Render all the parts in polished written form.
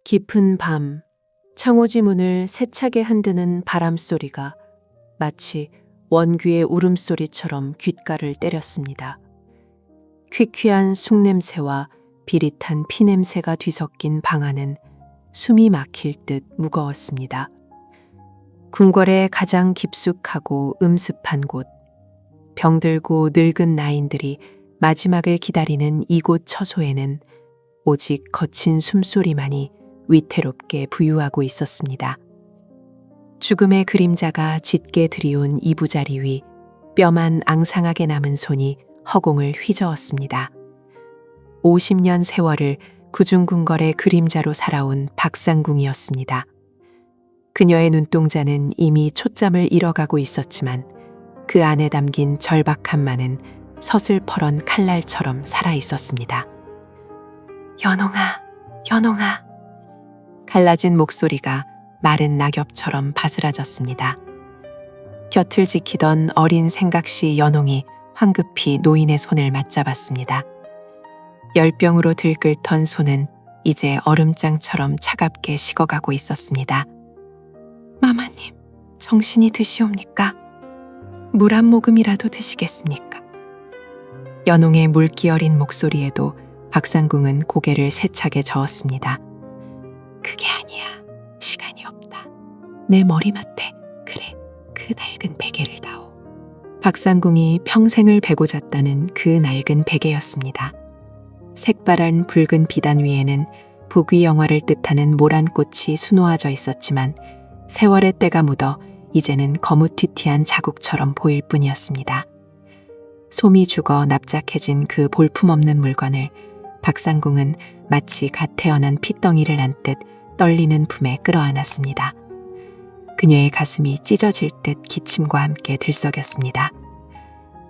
깊은 밤, 창호지 문을 세차게 흔드는 바람소리가 마치 원귀의 울음소리처럼 귓가를 때렸습니다. 퀴퀴한 쑥냄새와 비릿한 피냄새가 뒤섞인 방 안은 숨이 막힐 듯 무거웠습니다. 궁궐의 가장 깊숙하고 음습한 곳, 병들고 늙은 나인들이 마지막을 기다리는 이곳 처소에는 오직 거친 숨소리만이 위태롭게 부유하고 있었습니다. 죽음의 그림자가 짙게 드리운 이부자리 위 뼈만 앙상하게 남은 손이 허공을 휘저었습니다. 50년 세월을 구중궁궐의 그림자로 살아온 박상궁이었습니다. 그녀의 눈동자는 이미 초점을 잃어가고 있었지만 그 안에 담긴 절박함만은 서슬퍼런 칼날처럼 살아있었습니다. 연홍아, 연홍아. 갈라진 목소리가 마른 낙엽처럼 바스라졌습니다. 곁을 지키던 어린 생각시 연홍이 황급히 노인의 손을 맞잡았습니다. 열병으로 들끓던 손은 이제 얼음장처럼 차갑게 식어가고 있었습니다. 마마님, 정신이 드시옵니까? 물 한 모금이라도 드시겠습니까? 연홍의 물기 어린 목소리에도 박상궁은 고개를 세차게 저었습니다. 그게 아니야. 시간이 없다. 내 머리맡에 그래 그 낡은 베개를 다오. 박상궁이 평생을 베고 잤다는 그 낡은 베개였습니다. 색바란 붉은 비단 위에는 북위 영화를 뜻하는 모란 꽃이 수놓아져 있었지만 세월의 때가 묻어 이제는 거무튀튀한 자국처럼 보일 뿐이었습니다. 솜이 죽어 납작해진 그 볼품없는 물건을 박상궁은 마치 갓 태어난 핏덩이를 안듯 떨리는 품에 끌어안았습니다. 그녀의 가슴이 찢어질 듯 기침과 함께 들썩였습니다.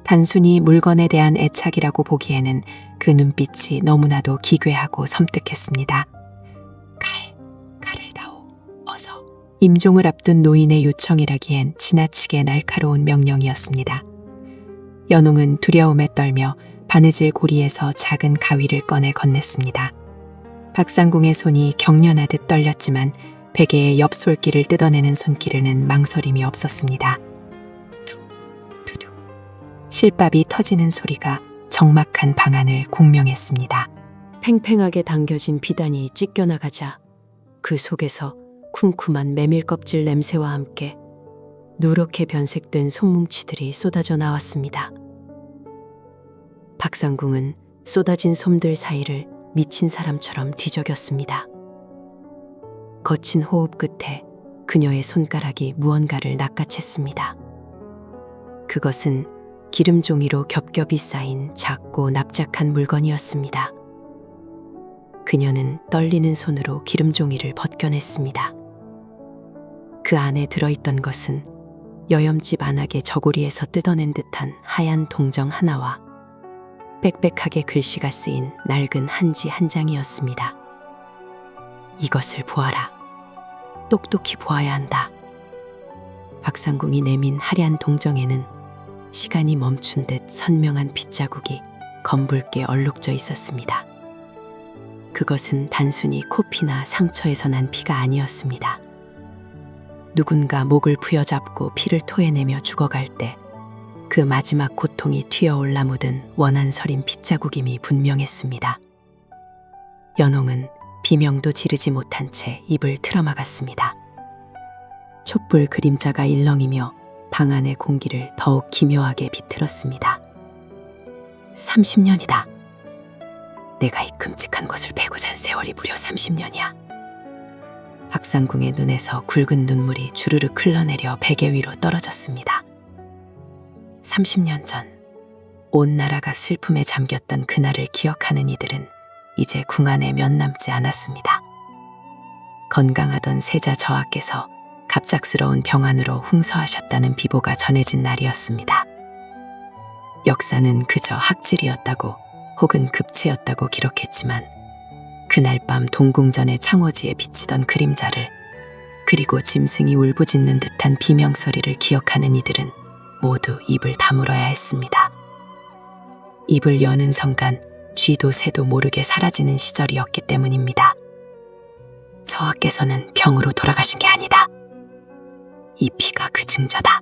단순히 물건에 대한 애착이라고 보기에는 그 눈빛이 너무나도 기괴하고 섬뜩했습니다. 칼을 다오, 어서. 임종을 앞둔 노인의 요청이라기엔 지나치게 날카로운 명령이었습니다. 연홍은 두려움에 떨며 바느질 고리에서 작은 가위를 꺼내 건넸습니다. 박상궁의 손이 경련하듯 떨렸지만 베개의 옆 솔기를 뜯어내는 손길에는 망설임이 없었습니다. 두두. 실밥이 터지는 소리가 적막한 방 안을 공명했습니다. 팽팽하게 당겨진 비단이 찢겨나가자 그 속에서 쿰쿰한 메밀껍질 냄새와 함께 누렇게 변색된 솜뭉치들이 쏟아져 나왔습니다. 박상궁은 쏟아진 솜들 사이를 미친 사람처럼 뒤적였습니다. 거친 호흡 끝에 그녀의 손가락이 무언가를 낚아챘습니다. 그것은 기름종이로 겹겹이 쌓인 작고 납작한 물건이었습니다. 그녀는 떨리는 손으로 기름종이를 벗겨냈습니다. 그 안에 들어있던 것은 여염집 안악의 저고리에서 뜯어낸 듯한 하얀 동정 하나와 빽빽하게 글씨가 쓰인 낡은 한지 한 장이었습니다. 이것을 보아라. 똑똑히 보아야 한다. 박상궁이 내민 하얀 동정에는 시간이 멈춘 듯 선명한 핏자국이 검붉게 얼룩져 있었습니다. 그것은 단순히 코피나 상처에서 난 피가 아니었습니다. 누군가 목을 부여잡고 피를 토해내며 죽어갈 때 그 마지막 고통이 튀어올라 묻은 원한서린 핏자국임이 분명했습니다. 연홍은 비명도 지르지 못한 채 입을 틀어막았습니다. 촛불 그림자가 일렁이며 방 안의 공기를 더욱 기묘하게 비틀었습니다. 30년이다. 내가 이 끔찍한 것을 베고 잔 세월이 무려 30년이야. 박상궁의 눈에서 굵은 눈물이 주르륵 흘러내려 베개 위로 떨어졌습니다. 30년 전, 온 나라가 슬픔에 잠겼던 그날을 기억하는 이들은 이제 궁 안에 몇 남지 않았습니다. 건강하던 세자 저하께서 갑작스러운 병환으로 흥서하셨다는 비보가 전해진 날이었습니다. 역사는 그저 학질이었다고 혹은 급체였다고 기록했지만 그날 밤 동궁전의 창호지에 비치던 그림자를 그리고 짐승이 울부짖는 듯한 비명소리를 기억하는 이들은 모두 입을 다물어야 했습니다. 입을 여는 순간 쥐도 새도 모르게 사라지는 시절이었기 때문입니다. 저하께서는 병으로 돌아가신 게 아니다. 이 피가 그 증거다.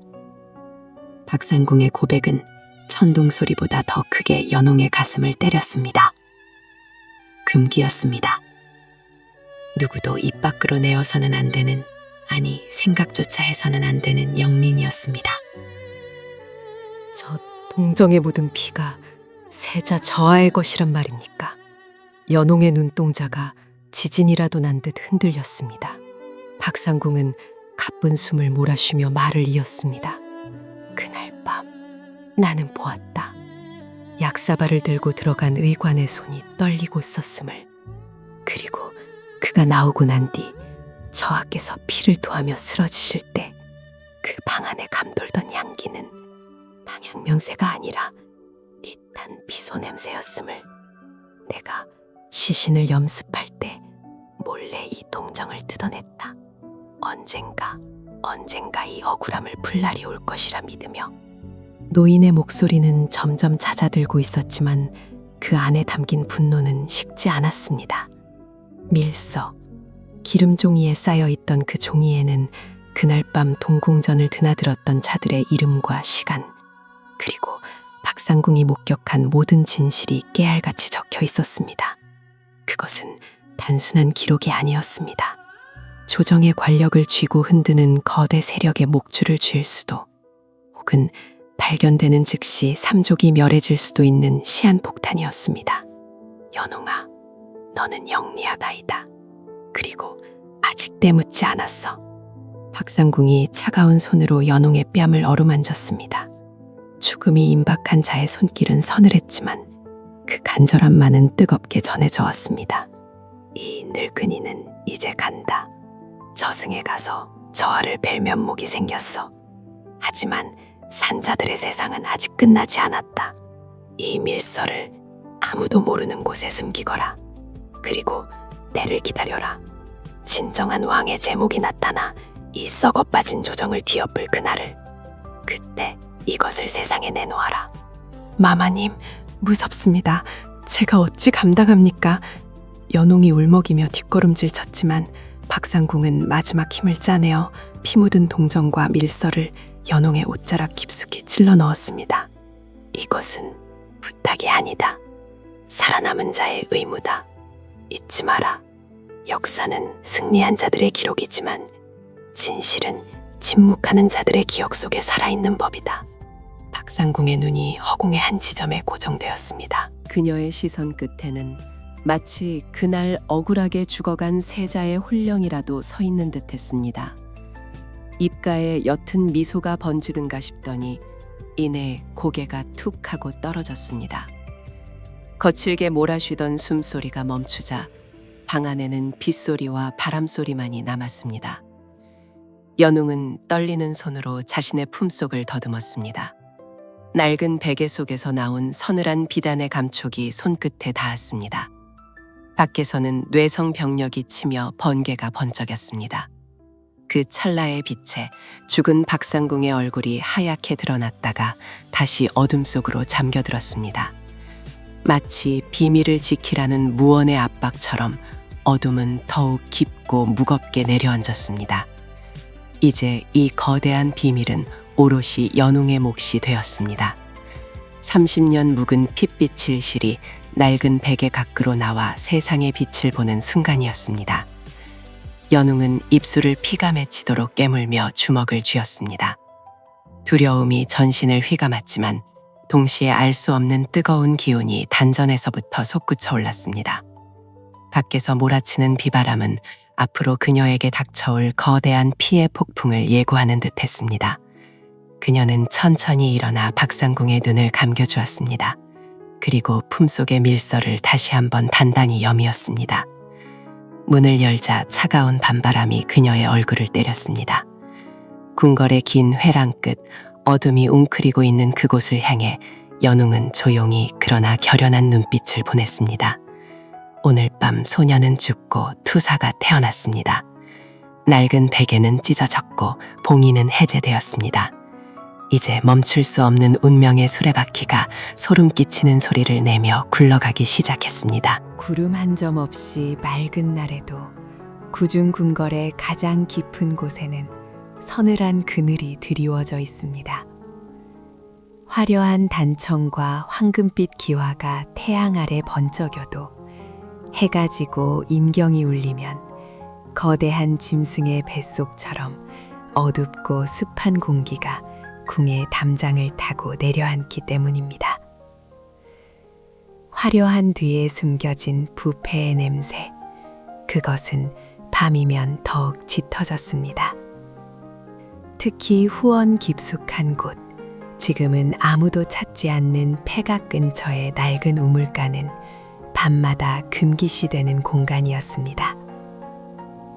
박상궁의 고백은 천둥 소리보다 더 크게 연홍의 가슴을 때렸습니다. 금기였습니다. 누구도 입 밖으로 내어서는 안 되는, 아니 생각조차 해서는 안 되는 영린이었습니다. 저 동정에 묻은 피가 세자 저하의 것이란 말입니까? 연홍의 눈동자가 지진이라도 난 듯 흔들렸습니다. 박상궁은 가쁜 숨을 몰아쉬며 말을 이었습니다. 그날 밤 나는 보았다. 약사발을 들고 들어간 의관의 손이 떨리고 있었음을. 그리고 그가 나오고 난 뒤 저하께서 피를 토하며 쓰러지실 때 그 방 안에 감돌던 향기는 방향명세가 아니라 릿한 비소 냄새였음을. 내가 시신을 염습할 때 몰래 이 동정을 뜯어냈다. 언젠가 이 억울함을 풀 날이 올 것이라 믿으며. 노인의 목소리는 점점 잦아들고 있었지만 그 안에 담긴 분노는 식지 않았습니다. 밀서, 기름 종이에 쌓여있던 그 종이에는 그날 밤 동궁전을 드나들었던 자들의 이름과 시간, 그리고 박상궁이 목격한 모든 진실이 깨알같이 적혀 있었습니다. 그것은 단순한 기록이 아니었습니다. 조정의 권력을 쥐고 흔드는 거대 세력의 목줄을 쥘 수도, 혹은 발견되는 즉시 삼족이 멸해질 수도 있는 시한폭탄이었습니다. 연홍아, 너는 영리하다이다. 그리고 아직 때묻지 않았어. 박상궁이 차가운 손으로 연홍의 뺨을 어루만졌습니다. 죽음이 임박한 자의 손길은 서늘했지만 그 간절함만은 뜨겁게 전해져 왔습니다. 이 늙은이는 이제 간다. 저승에 가서 저하를 뵐 면목이 생겼어. 하지만 산자들의 세상은 아직 끝나지 않았다. 이 밀서를 아무도 모르는 곳에 숨기거라. 그리고 때를 기다려라. 진정한 왕의 제목이 나타나 이 썩어 빠진 조정을 뒤엎을 그날을. 그때 이것을 세상에 내놓아라. 마마님, 무섭습니다. 제가 어찌 감당합니까? 연홍이 울먹이며 뒷걸음질 쳤지만 박상궁은 마지막 힘을 짜내어 피 묻은 동정과 밀서를 연홍의 옷자락 깊숙이 찔러 넣었습니다. 이것은 부탁이 아니다. 살아남은 자의 의무다. 잊지 마라. 역사는 승리한 자들의 기록이지만 진실은 침묵하는 자들의 기억 속에 살아있는 법이다. 박상궁의 눈이 허공의 한 지점에 고정되었습니다. 그녀의 시선 끝에는 마치 그날 억울하게 죽어간 세자의 혼령이라도 서 있는 듯했습니다. 입가에 옅은 미소가 번지른가 싶더니 이내 고개가 툭 하고 떨어졌습니다. 거칠게 몰아쉬던 숨소리가 멈추자 방 안에는 빗소리와 바람소리만이 남았습니다. 연웅은 떨리는 손으로 자신의 품속을 더듬었습니다. 낡은 베개 속에서 나온 서늘한 비단의 감촉이 손끝에 닿았습니다. 밖에서는 뇌성병력이 치며 번개가 번쩍였습니다. 그 찰나의 빛에 죽은 박상궁의 얼굴이 하얗게 드러났다가 다시 어둠 속으로 잠겨들었습니다. 마치 비밀을 지키라는 무언의 압박처럼 어둠은 더욱 깊고 무겁게 내려앉았습니다. 이제 이 거대한 비밀은 오롯이 연웅의 몫이 되었습니다. 30년 묵은 핏빛을 실이 낡은 베개 밖으로 나와 세상의 빛을 보는 순간이었습니다. 연웅은 입술을 피가 맺히도록 깨물며 주먹을 쥐었습니다. 두려움이 전신을 휘감았지만 동시에 알 수 없는 뜨거운 기운이 단전에서부터 솟구쳐 올랐습니다. 밖에서 몰아치는 비바람은 앞으로 그녀에게 닥쳐올 거대한 피해 폭풍을 예고하는 듯했습니다. 그녀는 천천히 일어나 박상궁의 눈을 감겨주었습니다. 그리고 품속의 밀서를 다시 한번 단단히 여미었습니다. 문을 열자 차가운 밤바람이 그녀의 얼굴을 때렸습니다. 궁궐의 긴 회랑 끝, 어둠이 웅크리고 있는 그곳을 향해 연웅은 조용히 그러나 결연한 눈빛을 보냈습니다. 오늘 밤 소녀는 죽고 투사가 태어났습니다. 낡은 베개는 찢어졌고 봉인은 해제되었습니다. 이제 멈출 수 없는 운명의 수레바퀴가 소름 끼치는 소리를 내며 굴러가기 시작했습니다. 구름 한 점 없이 맑은 날에도 구중궁궐의 가장 깊은 곳에는 서늘한 그늘이 드리워져 있습니다. 화려한 단청과 황금빛 기와가 태양 아래 번쩍여도 해가 지고 임경이 울리면 거대한 짐승의 뱃속처럼 어둡고 습한 공기가 궁의 담장을 타고 내려앉기 때문입니다. 화려한 뒤에 숨겨진 부패의 냄새, 그것은 밤이면 더욱 짙어졌습니다. 특히 후원 깊숙한 곳, 지금은 아무도 찾지 않는 폐각 근처의 낡은 우물가는 밤마다 금기시 되는 공간이었습니다.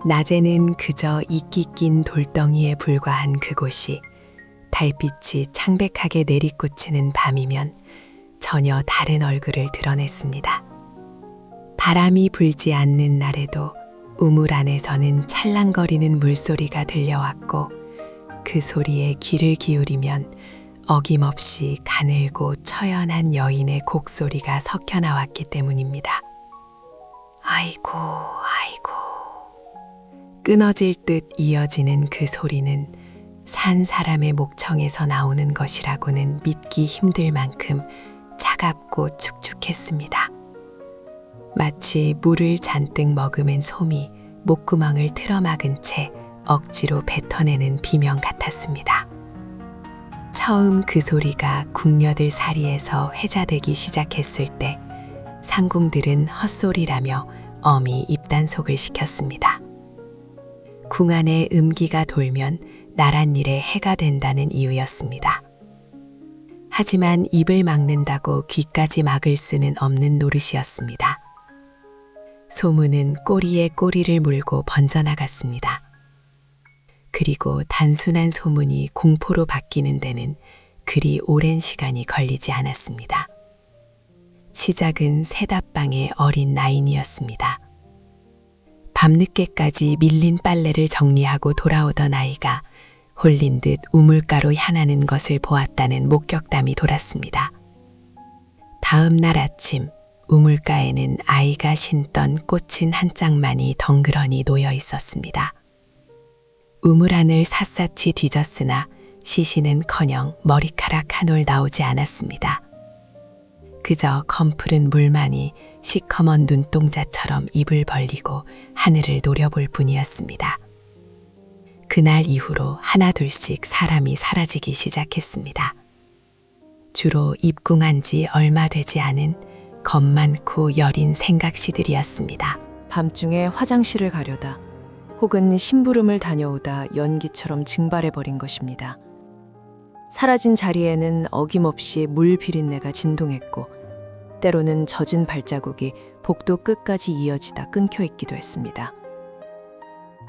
낮에는 그저 이끼 낀 돌덩이에 불과한 그곳이 달빛이 창백하게 내리꽂히는 밤이면 전혀 다른 얼굴을 드러냈습니다. 바람이 불지 않는 날에도 우물 안에서는 찰랑거리는 물소리가 들려왔고 그 소리에 귀를 기울이면 어김없이 가늘고 처연한 여인의 곡소리가 섞여 나왔기 때문입니다. 아이고, 아이고. 끊어질 듯 이어지는 그 소리는 산 사람의 목청에서 나오는 것이라고는 믿기 힘들 만큼 차갑고 축축했습니다. 마치 물을 잔뜩 머금은 솜이 목구멍을 틀어막은 채 억지로 뱉어내는 비명 같았습니다. 처음 그 소리가 궁녀들 사리에서 회자되기 시작했을 때 상궁들은 헛소리라며 엄히 입단속을 시켰습니다. 궁 안에 음기가 돌면 나란 일에 해가 된다는 이유였습니다. 하지만 입을 막는다고 귀까지 막을 수는 없는 노릇이었습니다. 소문은 꼬리에 꼬리를 물고 번져나갔습니다. 그리고 단순한 소문이 공포로 바뀌는 데는 그리 오랜 시간이 걸리지 않았습니다. 시작은 새답방의 어린 나인이었습니다. 밤늦게까지 밀린 빨래를 정리하고 돌아오던 아이가 홀린 듯 우물가로 향하는 것을 보았다는 목격담이 돌았습니다. 다음 날 아침 우물가에는 아이가 신던 꽃인 한 짝만이 덩그러니 놓여 있었습니다. 우물 안을 샅샅이 뒤졌으나 시신은커녕 머리카락 한 올 나오지 않았습니다. 그저 검푸른 물만이 시커먼 눈동자처럼 입을 벌리고 하늘을 노려볼 뿐이었습니다. 그날 이후로 하나둘씩 사람이 사라지기 시작했습니다. 주로 입궁한 지 얼마 되지 않은 겁 많고 여린 생각시들이었습니다. 밤중에 화장실을 가려다 혹은 심부름을 다녀오다 연기처럼 증발해버린 것입니다. 사라진 자리에는 어김없이 물 비린내가 진동했고 때로는 젖은 발자국이 복도 끝까지 이어지다 끊겨 있기도 했습니다.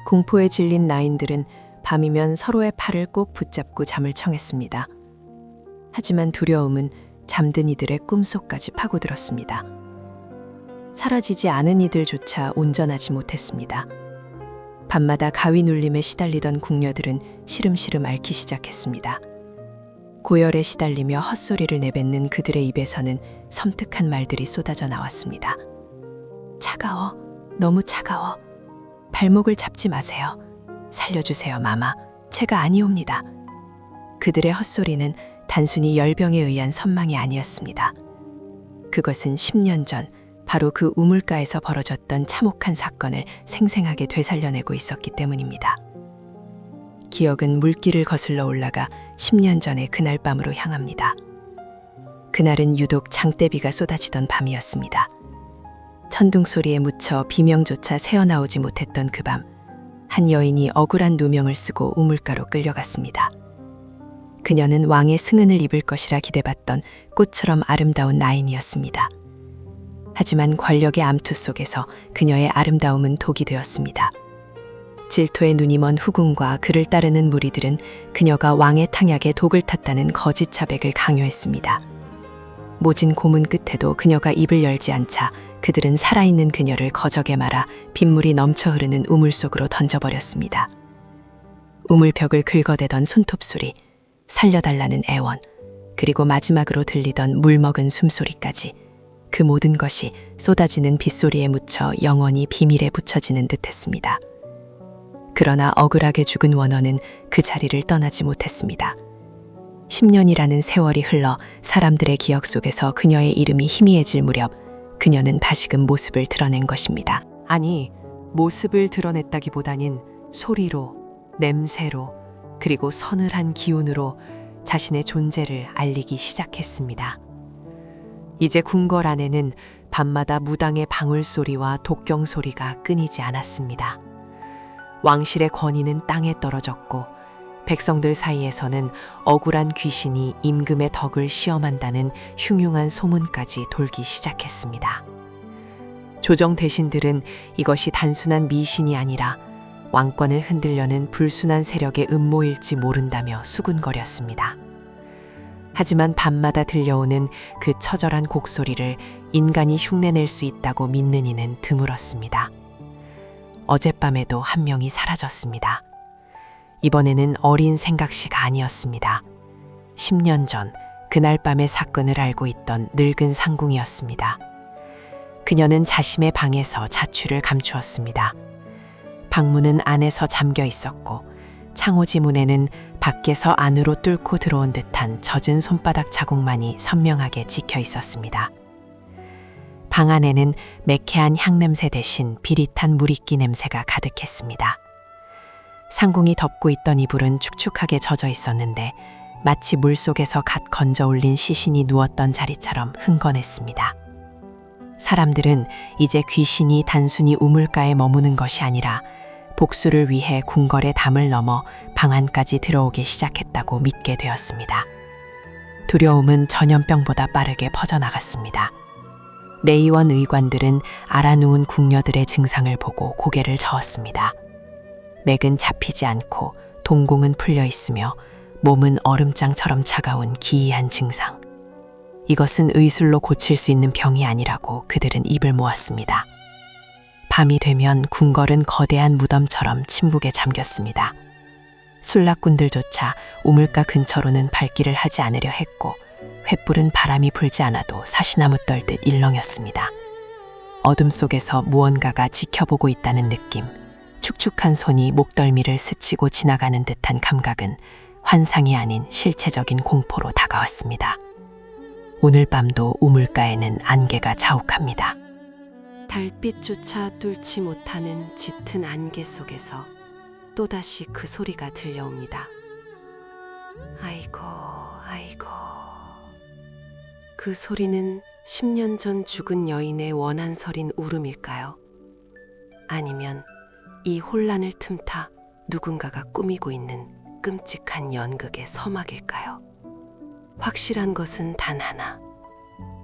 공포에 질린 나인들은 밤이면 서로의 팔을 꼭 붙잡고 잠을 청했습니다. 하지만 두려움은 잠든 이들의 꿈속까지 파고들었습니다. 사라지지 않은 이들조차 온전하지 못했습니다. 밤마다 가위 눌림에 시달리던 궁녀들은 시름시름 앓기 시작했습니다. 고열에 시달리며 헛소리를 내뱉는 그들의 입에서는 섬뜩한 말들이 쏟아져 나왔습니다. 차가워, 너무 차가워. 발목을 잡지 마세요. 살려주세요, 마마. 제가 아니옵니다. 그들의 헛소리는 단순히 열병에 의한 선망이 아니었습니다. 그것은 10년 전 바로 그 우물가에서 벌어졌던 참혹한 사건을 생생하게 되살려내고 있었기 때문입니다. 기억은 물길을 거슬러 올라가 10년 전의 그날 밤으로 향합니다. 그날은 유독 장대비가 쏟아지던 밤이었습니다. 천둥 소리에 묻혀 비명조차 새어나오지 못했던 그 밤, 한 여인이 억울한 누명을 쓰고 우물가로 끌려갔습니다. 그녀는 왕의 승은을 입을 것이라 기대받던 꽃처럼 아름다운 나인이었습니다. 하지만 권력의 암투 속에서 그녀의 아름다움은 독이 되었습니다. 질투의 눈이 먼 후궁과 그를 따르는 무리들은 그녀가 왕의 탕약에 독을 탔다는 거짓 자백을 강요했습니다. 모진 고문 끝에도 그녀가 입을 열지 않자 그들은 살아있는 그녀를 거적에 말아 빗물이 넘쳐 흐르는 우물 속으로 던져버렸습니다. 우물벽을 긁어대던 손톱 소리, 살려달라는 애원, 그리고 마지막으로 들리던 물먹은 숨소리까지 그 모든 것이 쏟아지는 빗소리에 묻혀 영원히 비밀에 붙여지는 듯했습니다. 그러나 억울하게 죽은 원어는 그 자리를 떠나지 못했습니다. 10년이라는 세월이 흘러 사람들의 기억 속에서 그녀의 이름이 희미해질 무렵 그녀는 다시금 모습을 드러낸 것입니다. 아니, 모습을 드러냈다기보다는 소리로, 냄새로, 그리고 서늘한 기운으로 자신의 존재를 알리기 시작했습니다. 이제 궁궐 안에는 밤마다 무당의 방울소리와 독경소리가 끊이지 않았습니다. 왕실의 권위는 땅에 떨어졌고 백성들 사이에서는 억울한 귀신이 임금의 덕을 시험한다는 흉흉한 소문까지 돌기 시작했습니다. 조정 대신들은 이것이 단순한 미신이 아니라 왕권을 흔들려는 불순한 세력의 음모일지 모른다며 수군거렸습니다. 하지만 밤마다 들려오는 그 처절한 곡소리를 인간이 흉내낼 수 있다고 믿는 이는 드물었습니다. 어젯밤에도 한 명이 사라졌습니다. 이번에는 어린 생각씨가 아니었습니다. 10년 전 그날 밤의 사건을 알고 있던 늙은 상궁이었습니다. 그녀는 자신의 방에서 자취를 감추었습니다. 방문은 안에서 잠겨 있었고 창호지 문에는 밖에서 안으로 뚫고 들어온 듯한 젖은 손바닥 자국만이 선명하게 찍혀 있었습니다. 방 안에는 매캐한 향냄새 대신 비릿한 물이끼 냄새가 가득했습니다. 상궁이 덮고 있던 이불은 축축하게 젖어 있었는데 마치 물속에서 갓 건져 올린 시신이 누웠던 자리처럼 흥건했습니다. 사람들은 이제 귀신이 단순히 우물가에 머무는 것이 아니라 복수를 위해 궁궐의 담을 넘어 방 안까지 들어오기 시작했다고 믿게 되었습니다. 두려움은 전염병보다 빠르게 퍼져나갔습니다. 내의원 의관들은 알아누운 궁녀들의 증상을 보고 고개를 저었습니다. 맥은 잡히지 않고 동공은 풀려 있으며 몸은 얼음장처럼 차가운 기이한 증상. 이것은 의술로 고칠 수 있는 병이 아니라고 그들은 입을 모았습니다. 밤이 되면 궁궐은 거대한 무덤처럼 침묵에 잠겼습니다. 술락꾼들조차 우물가 근처로는 발길을 하지 않으려 했고 횃불은 바람이 불지 않아도 사시나무 떨듯 일렁였습니다. 어둠 속에서 무언가가 지켜보고 있다는 느낌, 축축한 손이 목덜미를 스치고 지나가는 듯한 감각은 환상이 아닌 실체적인 공포로 다가왔습니다. 오늘 밤도 우물가에는 안개가 자욱합니다. 달빛조차 뚫지 못하는 짙은 안개 속에서 또다시 그 소리가 들려옵니다. 아이고, 아이고. 그 소리는 10년 전 죽은 여인의 원한서린 울음일까요? 아니면 이 혼란을 틈타 누군가가 꾸미고 있는 끔찍한 연극의 서막일까요? 확실한 것은 단 하나.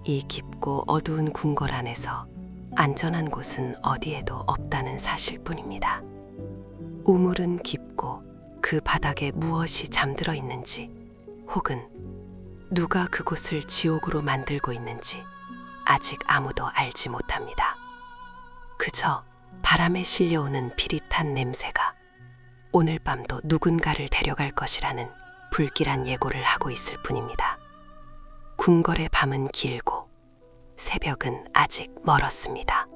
이 깊고 어두운 궁궐 안에서 안전한 곳은 어디에도 없다는 사실뿐입니다. 우물은 깊고 그 바닥에 무엇이 잠들어 있는지, 혹은 누가 그곳을 지옥으로 만들고 있는지 아직 아무도 알지 못합니다. 그저 바람에 실려오는 비릿한 냄새가 오늘 밤도 누군가를 데려갈 것이라는 불길한 예고를 하고 있을 뿐입니다. 궁궐의 밤은 길고 새벽은 아직 멀었습니다.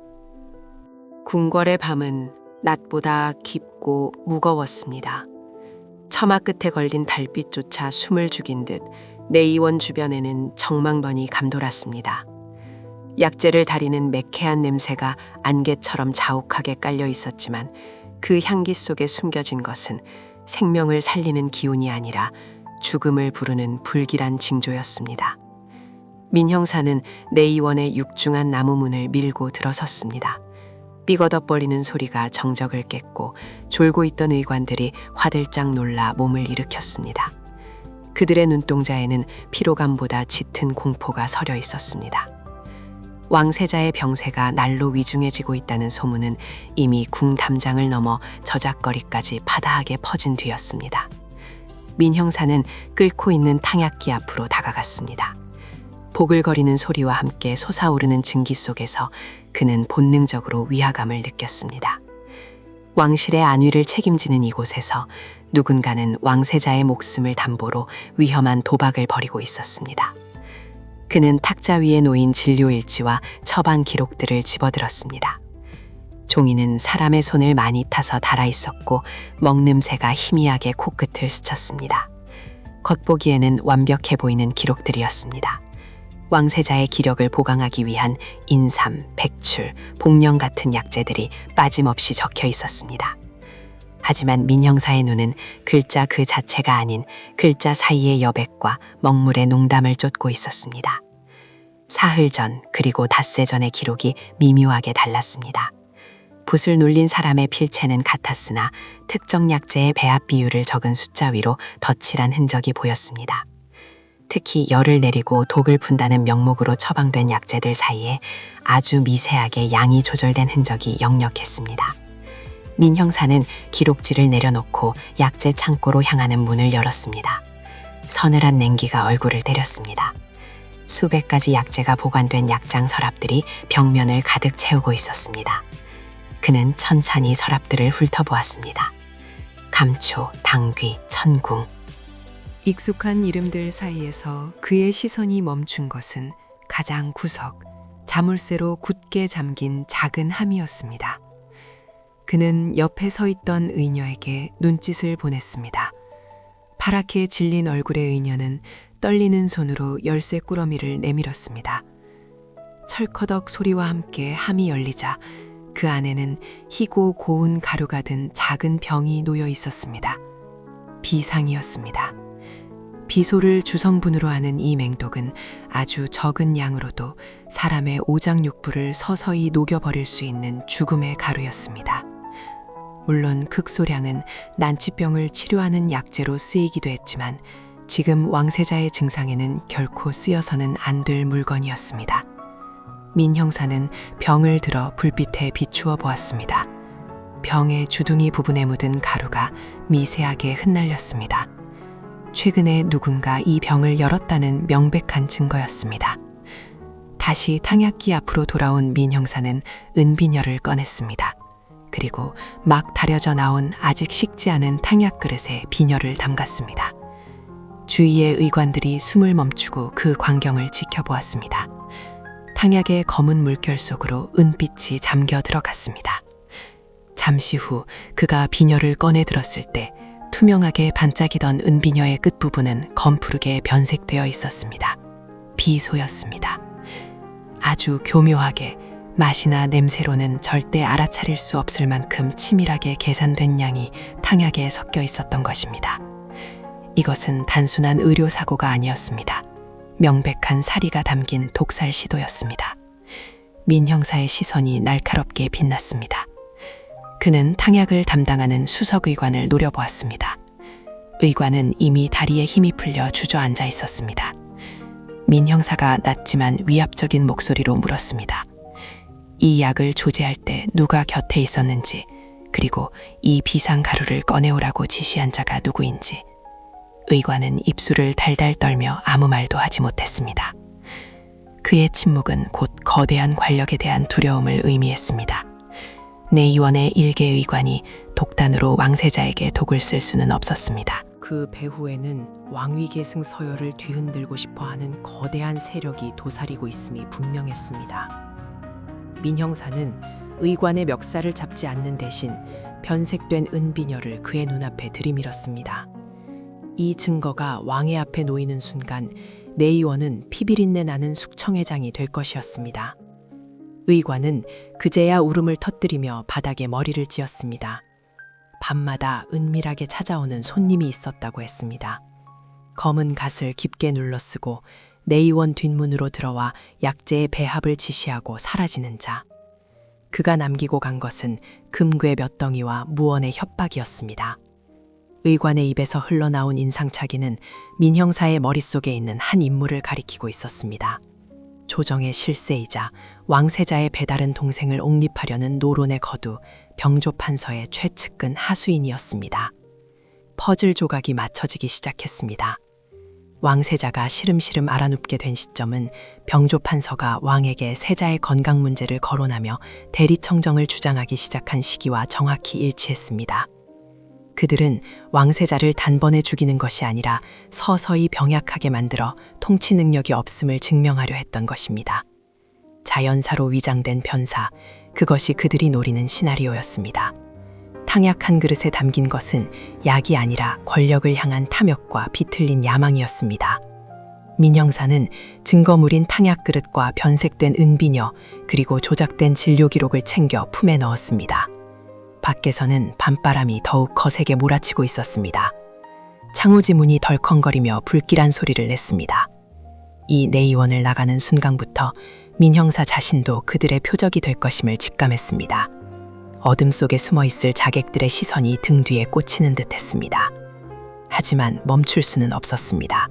궁궐의 밤은 낮보다 깊고 무거웠습니다. 처마 끝에 걸린 달빛조차 숨을 죽인 듯 내의원 주변에는 정망번이 감돌았습니다. 약재를 다리는 매캐한 냄새가 안개처럼 자욱하게 깔려 있었지만 그 향기 속에 숨겨진 것은 생명을 살리는 기운이 아니라 죽음을 부르는 불길한 징조였습니다. 민형사는 내의원의 육중한 나무 문을 밀고 들어섰습니다. 삐거덕거리는 소리가 정적을 깼고 졸고 있던 의관들이 화들짝 놀라 몸을 일으켰습니다. 그들의 눈동자에는 피로감보다 짙은 공포가 서려 있었습니다. 왕세자의 병세가 날로 위중해지고 있다는 소문은 이미 궁 담장을 넘어 저작거리까지 파다하게 퍼진 뒤였습니다. 민형사는 끓고 있는 탕약기 앞으로 다가갔습니다. 보글거리는 소리와 함께 솟아오르는 증기 속에서 그는 본능적으로 위화감을 느꼈습니다. 왕실의 안위를 책임지는 이곳에서 누군가는 왕세자의 목숨을 담보로 위험한 도박을 벌이고 있었습니다. 그는 탁자 위에 놓인 진료일지와 처방 기록들을 집어들었습니다. 종이는 사람의 손을 많이 타서 달아 있었고 먹냄새가 희미하게 코끝을 스쳤습니다. 겉보기에는 완벽해 보이는 기록들이었습니다. 왕세자의 기력을 보강하기 위한 인삼, 백출, 복령 같은 약재들이 빠짐없이 적혀 있었습니다. 하지만 민형사의 눈은 글자 그 자체가 아닌 글자 사이의 여백과 먹물의 농담을 쫓고 있었습니다. 사흘 전 그리고 닷새 전의 기록이 미묘하게 달랐습니다. 붓을 눌린 사람의 필체는 같았으나 특정 약재의 배합 비율을 적은 숫자 위로 덧칠한 흔적이 보였습니다. 특히 열을 내리고 독을 푼다는 명목으로 처방된 약재들 사이에 아주 미세하게 양이 조절된 흔적이 역력했습니다. 민 형사는 기록지를 내려놓고 약재 창고로 향하는 문을 열었습니다. 서늘한 냉기가 얼굴을 때렸습니다. 수백 가지 약재가 보관된 약장 서랍들이 벽면을 가득 채우고 있었습니다. 그는 천천히 서랍들을 훑어보았습니다. 감초, 당귀, 천궁. 익숙한 이름들 사이에서 그의 시선이 멈춘 것은 가장 구석, 자물쇠로 굳게 잠긴 작은 함이었습니다. 그는 옆에 서 있던 의녀에게 눈짓을 보냈습니다. 파랗게 질린 얼굴의 의녀는 떨리는 손으로 열쇠 꾸러미를 내밀었습니다. 철커덕 소리와 함께 함이 열리자 그 안에는 희고 고운 가루가 든 작은 병이 놓여 있었습니다. 비상이었습니다. 비소를 주성분으로 하는 이 맹독은 아주 적은 양으로도 사람의 오장육부를 서서히 녹여버릴 수 있는 죽음의 가루였습니다. 물론 극소량은 난치병을 치료하는 약재로 쓰이기도 했지만 지금 왕세자의 증상에는 결코 쓰여서는 안 될 물건이었습니다. 민 형사는 병을 들어 불빛에 비추어 보았습니다. 병의 주둥이 부분에 묻은 가루가 미세하게 흩날렸습니다. 최근에 누군가 이 병을 열었다는 명백한 증거였습니다. 다시 탕약기 앞으로 돌아온 민 형사는 은비녀를 꺼냈습니다. 그리고 막 다려져 나온 아직 식지 않은 탕약 그릇에 비녀를 담갔습니다. 주위의 의관들이 숨을 멈추고 그 광경을 지켜보았습니다. 탕약의 검은 물결 속으로 은빛이 잠겨 들어갔습니다. 잠시 후 그가 비녀를 꺼내 들었을 때 투명하게 반짝이던 은비녀의 끝부분은 검푸르게 변색되어 있었습니다. 비소였습니다. 아주 교묘하게 맛이나 냄새로는 절대 알아차릴 수 없을 만큼 치밀하게 계산된 양이 탕약에 섞여 있었던 것입니다. 이것은 단순한 의료사고가 아니었습니다. 명백한 사리가 담긴 독살 시도였습니다. 민 형사의 시선이 날카롭게 빛났습니다. 그는 탕약을 담당하는 수석의관을 노려보았습니다. 의관은 이미 다리에 힘이 풀려 주저앉아 있었습니다. 민 형사가 낮지만 위압적인 목소리로 물었습니다. 이 약을 조제할 때 누가 곁에 있었는지, 그리고 이 비상 가루를 꺼내오라고 지시한 자가 누구인지. 의관은 입술을 달달 떨며 아무 말도 하지 못했습니다. 그의 침묵은 곧 거대한 권력에 대한 두려움을 의미했습니다. 내의원의 일개 의관이 독단으로 왕세자에게 독을 쓸 수는 없었습니다. 그 배후에는 왕위계승 서열을 뒤흔들고 싶어하는 거대한 세력이 도사리고 있음이 분명했습니다. 민 형사는 의관의 멱살을 잡지 않는 대신 변색된 은비녀를 그의 눈앞에 들이밀었습니다. 이 증거가 왕의 앞에 놓이는 순간 내의원은 피비린내 나는 숙청회장이 될 것이었습니다. 의관은 그제야 울음을 터뜨리며 바닥에 머리를 찧었습니다. 밤마다 은밀하게 찾아오는 손님이 있었다고 했습니다. 검은 갓을 깊게 눌러쓰고 내의원 뒷문으로 들어와 약재의 배합을 지시하고 사라지는 자. 그가 남기고 간 것은 금괴 몇 덩이와 무언의 협박이었습니다. 의관의 입에서 흘러나온 인상착의는 민 형사의 머릿속에 있는 한 인물을 가리키고 있었습니다. 조정의 실세이자 왕세자의 배다른 동생을 옹립하려는 노론의 거두 병조판서의 최측근 하수인이었습니다. 퍼즐 조각이 맞춰지기 시작했습니다. 왕세자가 시름시름 알아눕게 된 시점은 병조판서가 왕에게 세자의 건강 문제를 거론하며 대리청정을 주장하기 시작한 시기와 정확히 일치했습니다. 그들은 왕세자를 단번에 죽이는 것이 아니라 서서히 병약하게 만들어 통치 능력이 없음을 증명하려 했던 것입니다. 자연사로 위장된 변사, 그것이 그들이 노리는 시나리오였습니다. 탕약 한 그릇에 담긴 것은 약이 아니라 권력을 향한 탐욕과 비틀린 야망이었습니다. 민 형사는 증거물인 탕약 그릇과 변색된 은비녀 그리고 조작된 진료 기록을 챙겨 품에 넣었습니다. 밖에서는 밤바람이 더욱 거세게 몰아치고 있었습니다. 창호지 문이 덜컹거리며 불길한 소리를 냈습니다. 이 내의원을 나가는 순간부터 민 형사 자신도 그들의 표적이 될 것임을 직감했습니다. 어둠 속에 숨어있을 자객들의 시선이 등 뒤에 꽂히는 듯했습니다. 하지만 멈출 수는 없었습니다.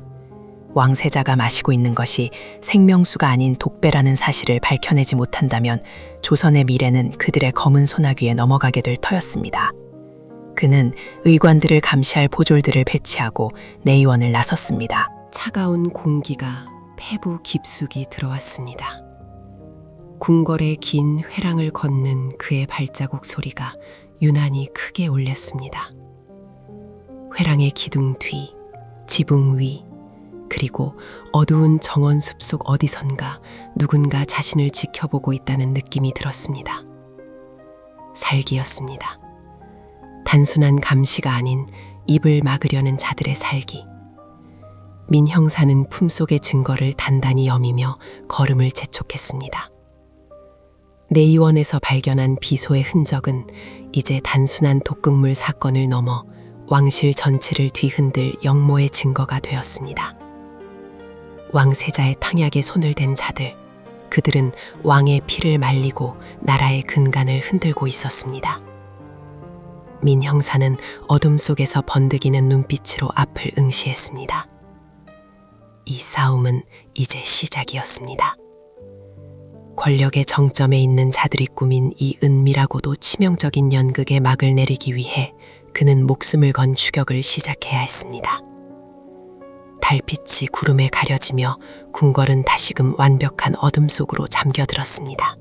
왕세자가 마시고 있는 것이 생명수가 아닌 독배라는 사실을 밝혀내지 못한다면 조선의 미래는 그들의 검은 소나귀에 넘어가게 될 터였습니다. 그는 의관들을 감시할 보졸들을 배치하고 내의원을 나섰습니다. 차가운 공기가 폐부 깊숙이 들어왔습니다. 궁궐의 긴 회랑을 걷는 그의 발자국 소리가 유난히 크게 울렸습니다. 회랑의 기둥 뒤, 지붕 위, 그리고 어두운 정원 숲속 어디선가 누군가 자신을 지켜보고 있다는 느낌이 들었습니다. 살기였습니다. 단순한 감시가 아닌 입을 막으려는 자들의 살기. 민 형사는 품속의 증거를 단단히 여미며 걸음을 재촉했습니다. 내의원에서 발견한 비소의 흔적은 이제 단순한 독극물 사건을 넘어 왕실 전체를 뒤흔들 역모의 증거가 되었습니다. 왕세자의 탕약에 손을 댄 자들, 그들은 왕의 피를 말리고 나라의 근간을 흔들고 있었습니다. 민 형사는 어둠 속에서 번득이는 눈빛으로 앞을 응시했습니다. 이 싸움은 이제 시작이었습니다. 권력의 정점에 있는 자들이 꾸민 이 은밀하고도 치명적인 연극에 막을 내리기 위해 그는 목숨을 건 추격을 시작해야 했습니다. 달빛이 구름에 가려지며 궁궐은 다시금 완벽한 어둠 속으로 잠겨들었습니다.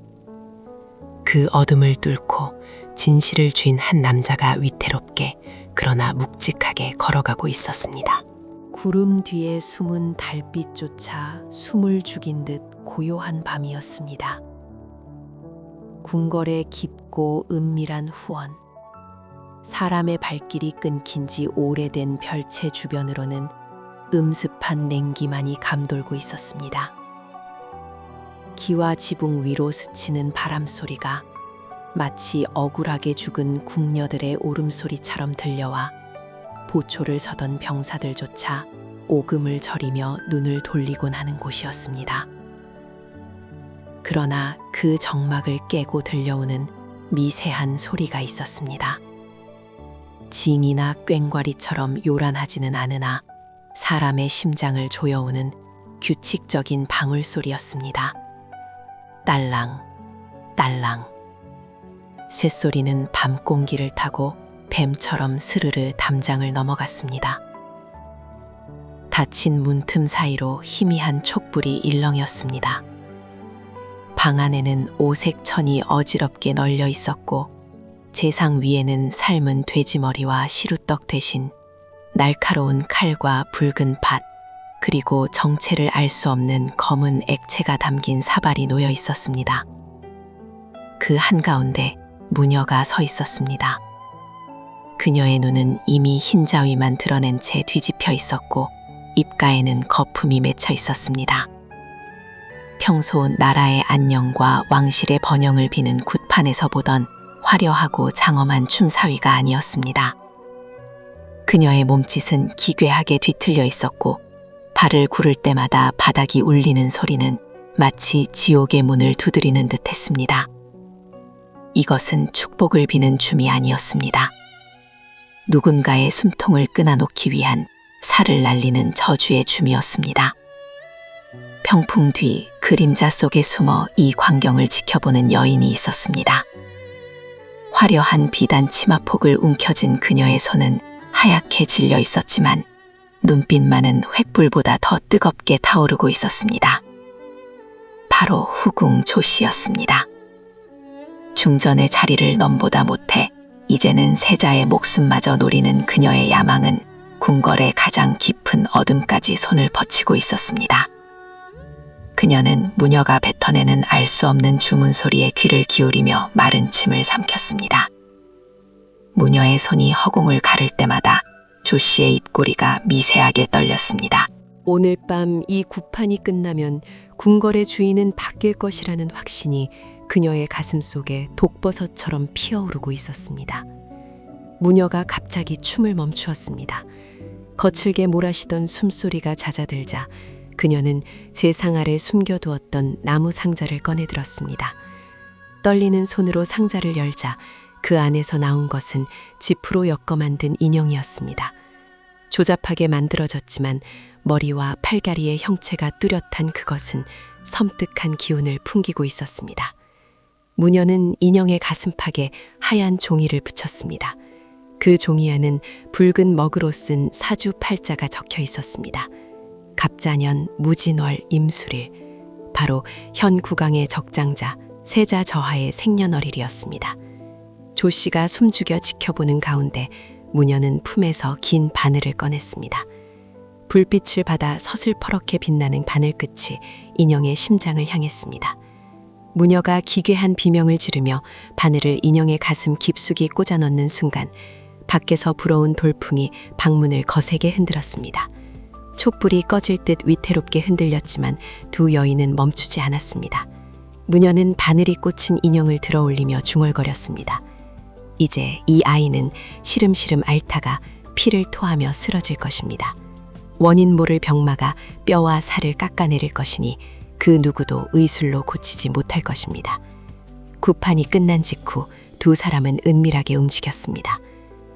그 어둠을 뚫고 진실을 쥔 한 남자가 위태롭게 그러나 묵직하게 걸어가고 있었습니다. 구름 뒤에 숨은 달빛조차 숨을 죽인 듯 고요한 밤이었습니다. 궁궐의 깊고 은밀한 후원, 사람의 발길이 끊긴 지 오래된 별채 주변으로는 음습한 냉기만이 감돌고 있었습니다. 기와 지붕 위로 스치는 바람 소리가 마치 억울하게 죽은 궁녀들의 울음소리처럼 들려와 보초를 서던 병사들조차 오금을 저리며 눈을 돌리곤 하는 곳이었습니다. 그러나 그 정막을 깨고 들려오는 미세한 소리가 있었습니다. 징이나 꽹과리처럼 요란하지는 않으나 사람의 심장을 조여오는 규칙적인 방울소리였습니다. 딸랑, 딸랑. 쇳소리는 밤 공기를 타고 뱀처럼 스르르 담장을 넘어갔습니다. 닫힌 문틈 사이로 희미한 촛불이 일렁였습니다. 방 안에는 오색 천이 어지럽게 널려 있었고 제상 위에는 삶은 돼지머리와 시루떡 대신 날카로운 칼과 붉은 밭, 그리고 정체를 알 수 없는 검은 액체가 담긴 사발이 놓여 있었습니다. 그 한가운데 무녀가 서 있었습니다. 그녀의 눈은 이미 흰자위만 드러낸 채 뒤집혀 있었고 입가에는 거품이 맺혀 있었습니다. 평소 나라의 안녕과 왕실의 번영을 비는 굿판에서 보던 화려하고 장엄한 춤사위가 아니었습니다. 그녀의 몸짓은 기괴하게 뒤틀려 있었고 발을 구를 때마다 바닥이 울리는 소리는 마치 지옥의 문을 두드리는 듯 했습니다. 이것은 축복을 비는 춤이 아니었습니다. 누군가의 숨통을 끊어놓기 위한 살을 날리는 저주의 춤이었습니다. 평풍 뒤 그림자 속에 숨어 이 광경을 지켜보는 여인이 있었습니다. 화려한 비단 치마폭을 움켜쥔 그녀의 손은 하얗게 질려 있었지만 눈빛만은 횃불보다 더 뜨겁게 타오르고 있었습니다. 바로 후궁 조씨였습니다. 중전의 자리를 넘보다 못해 이제는 세자의 목숨마저 노리는 그녀의 야망은 궁궐의 가장 깊은 어둠까지 손을 뻗치고 있었습니다. 그녀는 무녀가 뱉어내는 알 수 없는 주문 소리에 귀를 기울이며 마른 침을 삼켰습니다. 무녀의 손이 허공을 가를 때마다 조 씨의 입꼬리가 미세하게 떨렸습니다. 오늘 밤 이 구판이 끝나면 궁궐의 주인은 바뀔 것이라는 확신이 그녀의 가슴 속에 독버섯처럼 피어오르고 있었습니다. 무녀가 갑자기 춤을 멈추었습니다. 거칠게 몰아쉬던 숨소리가 잦아들자 그녀는 제상 아래 숨겨두었던 나무 상자를 꺼내들었습니다. 떨리는 손으로 상자를 열자 그 안에서 나온 것은 지프로 엮어 만든 인형이었습니다. 조잡하게 만들어졌지만 머리와 팔다리의 형체가 뚜렷한 그것은 섬뜩한 기운을 풍기고 있었습니다. 무녀는 인형의 가슴팍에 하얀 종이를 붙였습니다. 그 종이 안은 붉은 먹으로 쓴 사주 팔자가 적혀 있었습니다. 갑자년, 무진월, 임수릴, 바로 현 국왕의 적장자 세자 저하의 생년월일이었습니다. 조 씨가 숨죽여 지켜보는 가운데 무녀는 품에서 긴 바늘을 꺼냈습니다. 불빛을 받아 서슬퍼렇게 빛나는 바늘 끝이 인형의 심장을 향했습니다. 무녀가 기괴한 비명을 지르며 바늘을 인형의 가슴 깊숙이 꽂아 넣는 순간 밖에서 불어온 돌풍이 방문을 거세게 흔들었습니다. 촛불이 꺼질 듯 위태롭게 흔들렸지만 두 여인은 멈추지 않았습니다. 무녀는 바늘이 꽂힌 인형을 들어 올리며 중얼거렸습니다. 이제 이 아이는 시름시름 앓다가 피를 토하며 쓰러질 것입니다. 원인 모를 병마가 뼈와 살을 깎아내릴 것이니 그 누구도 의술로 고치지 못할 것입니다. 구판이 끝난 직후 두 사람은 은밀하게 움직였습니다.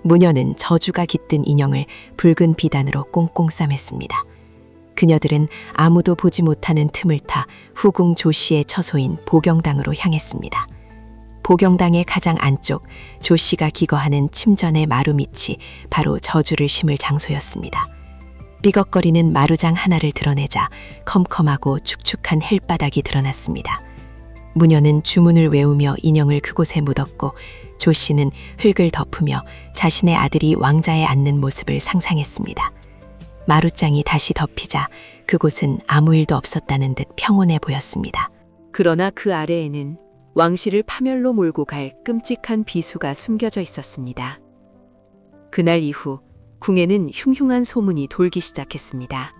무녀는 저주가 깃든 인형을 붉은 비단으로 꽁꽁 싸맸습니다. 그녀들은 아무도 보지 못하는 틈을 타 후궁 조 씨의 처소인 보경당으로 향했습니다. 보경당의 가장 안쪽 조 씨가 기거하는 침전의 마루 밑이 바로 저주를 심을 장소였습니다. 삐걱거리는 마루장 하나를 드러내자 컴컴하고 축축한 헬바닥이 드러났습니다. 무녀는 주문을 외우며 인형을 그곳에 묻었고 조 씨는 흙을 덮으며 자신의 아들이 왕자에 앉는 모습을 상상했습니다. 마루장이 다시 덮이자 그곳은 아무 일도 없었다는 듯 평온해 보였습니다. 그러나 그 아래에는 왕실을 파멸로 몰고 갈 끔찍한 비수가 숨겨져 있었습니다. 그날 이후 궁에는 흉흉한 소문이 돌기 시작했습니다.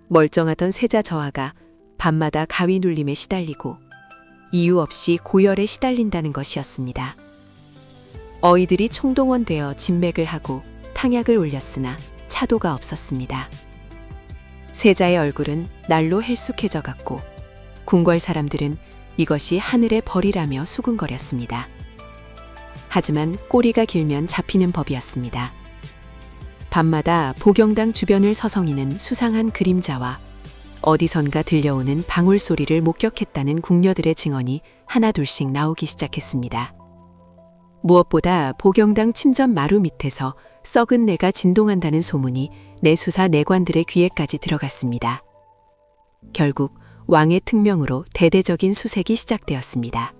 멀쩡하던 세자 저하가 밤마다 가위 눌림에 시달리고 이유 없이 고열에 시달린다는 것이었습니다. 어이들이 총동원되어 진맥을 하고 탕약을 올렸으나 차도가 없었습니다. 세자의 얼굴은 날로 헬쑥해져 갔고 궁궐 사람들은 이것이 하늘의 벌이라며 수군거렸습니다. 하지만 꼬리가 길면 잡히는 법이었습니다. 밤마다 보경당 주변을 서성이는 수상한 그림자와 어디선가 들려오는 방울소리를 목격했다는 궁녀들의 증언이 하나둘씩 나오기 시작했습니다. 무엇보다 보경당 침전 마루 밑에서 썩은 내가 진동한다는 소문이 내수사 내관들의 귀에까지 들어갔습니다. 결국 왕의 특명으로 대대적인 수색이 시작되었습니다.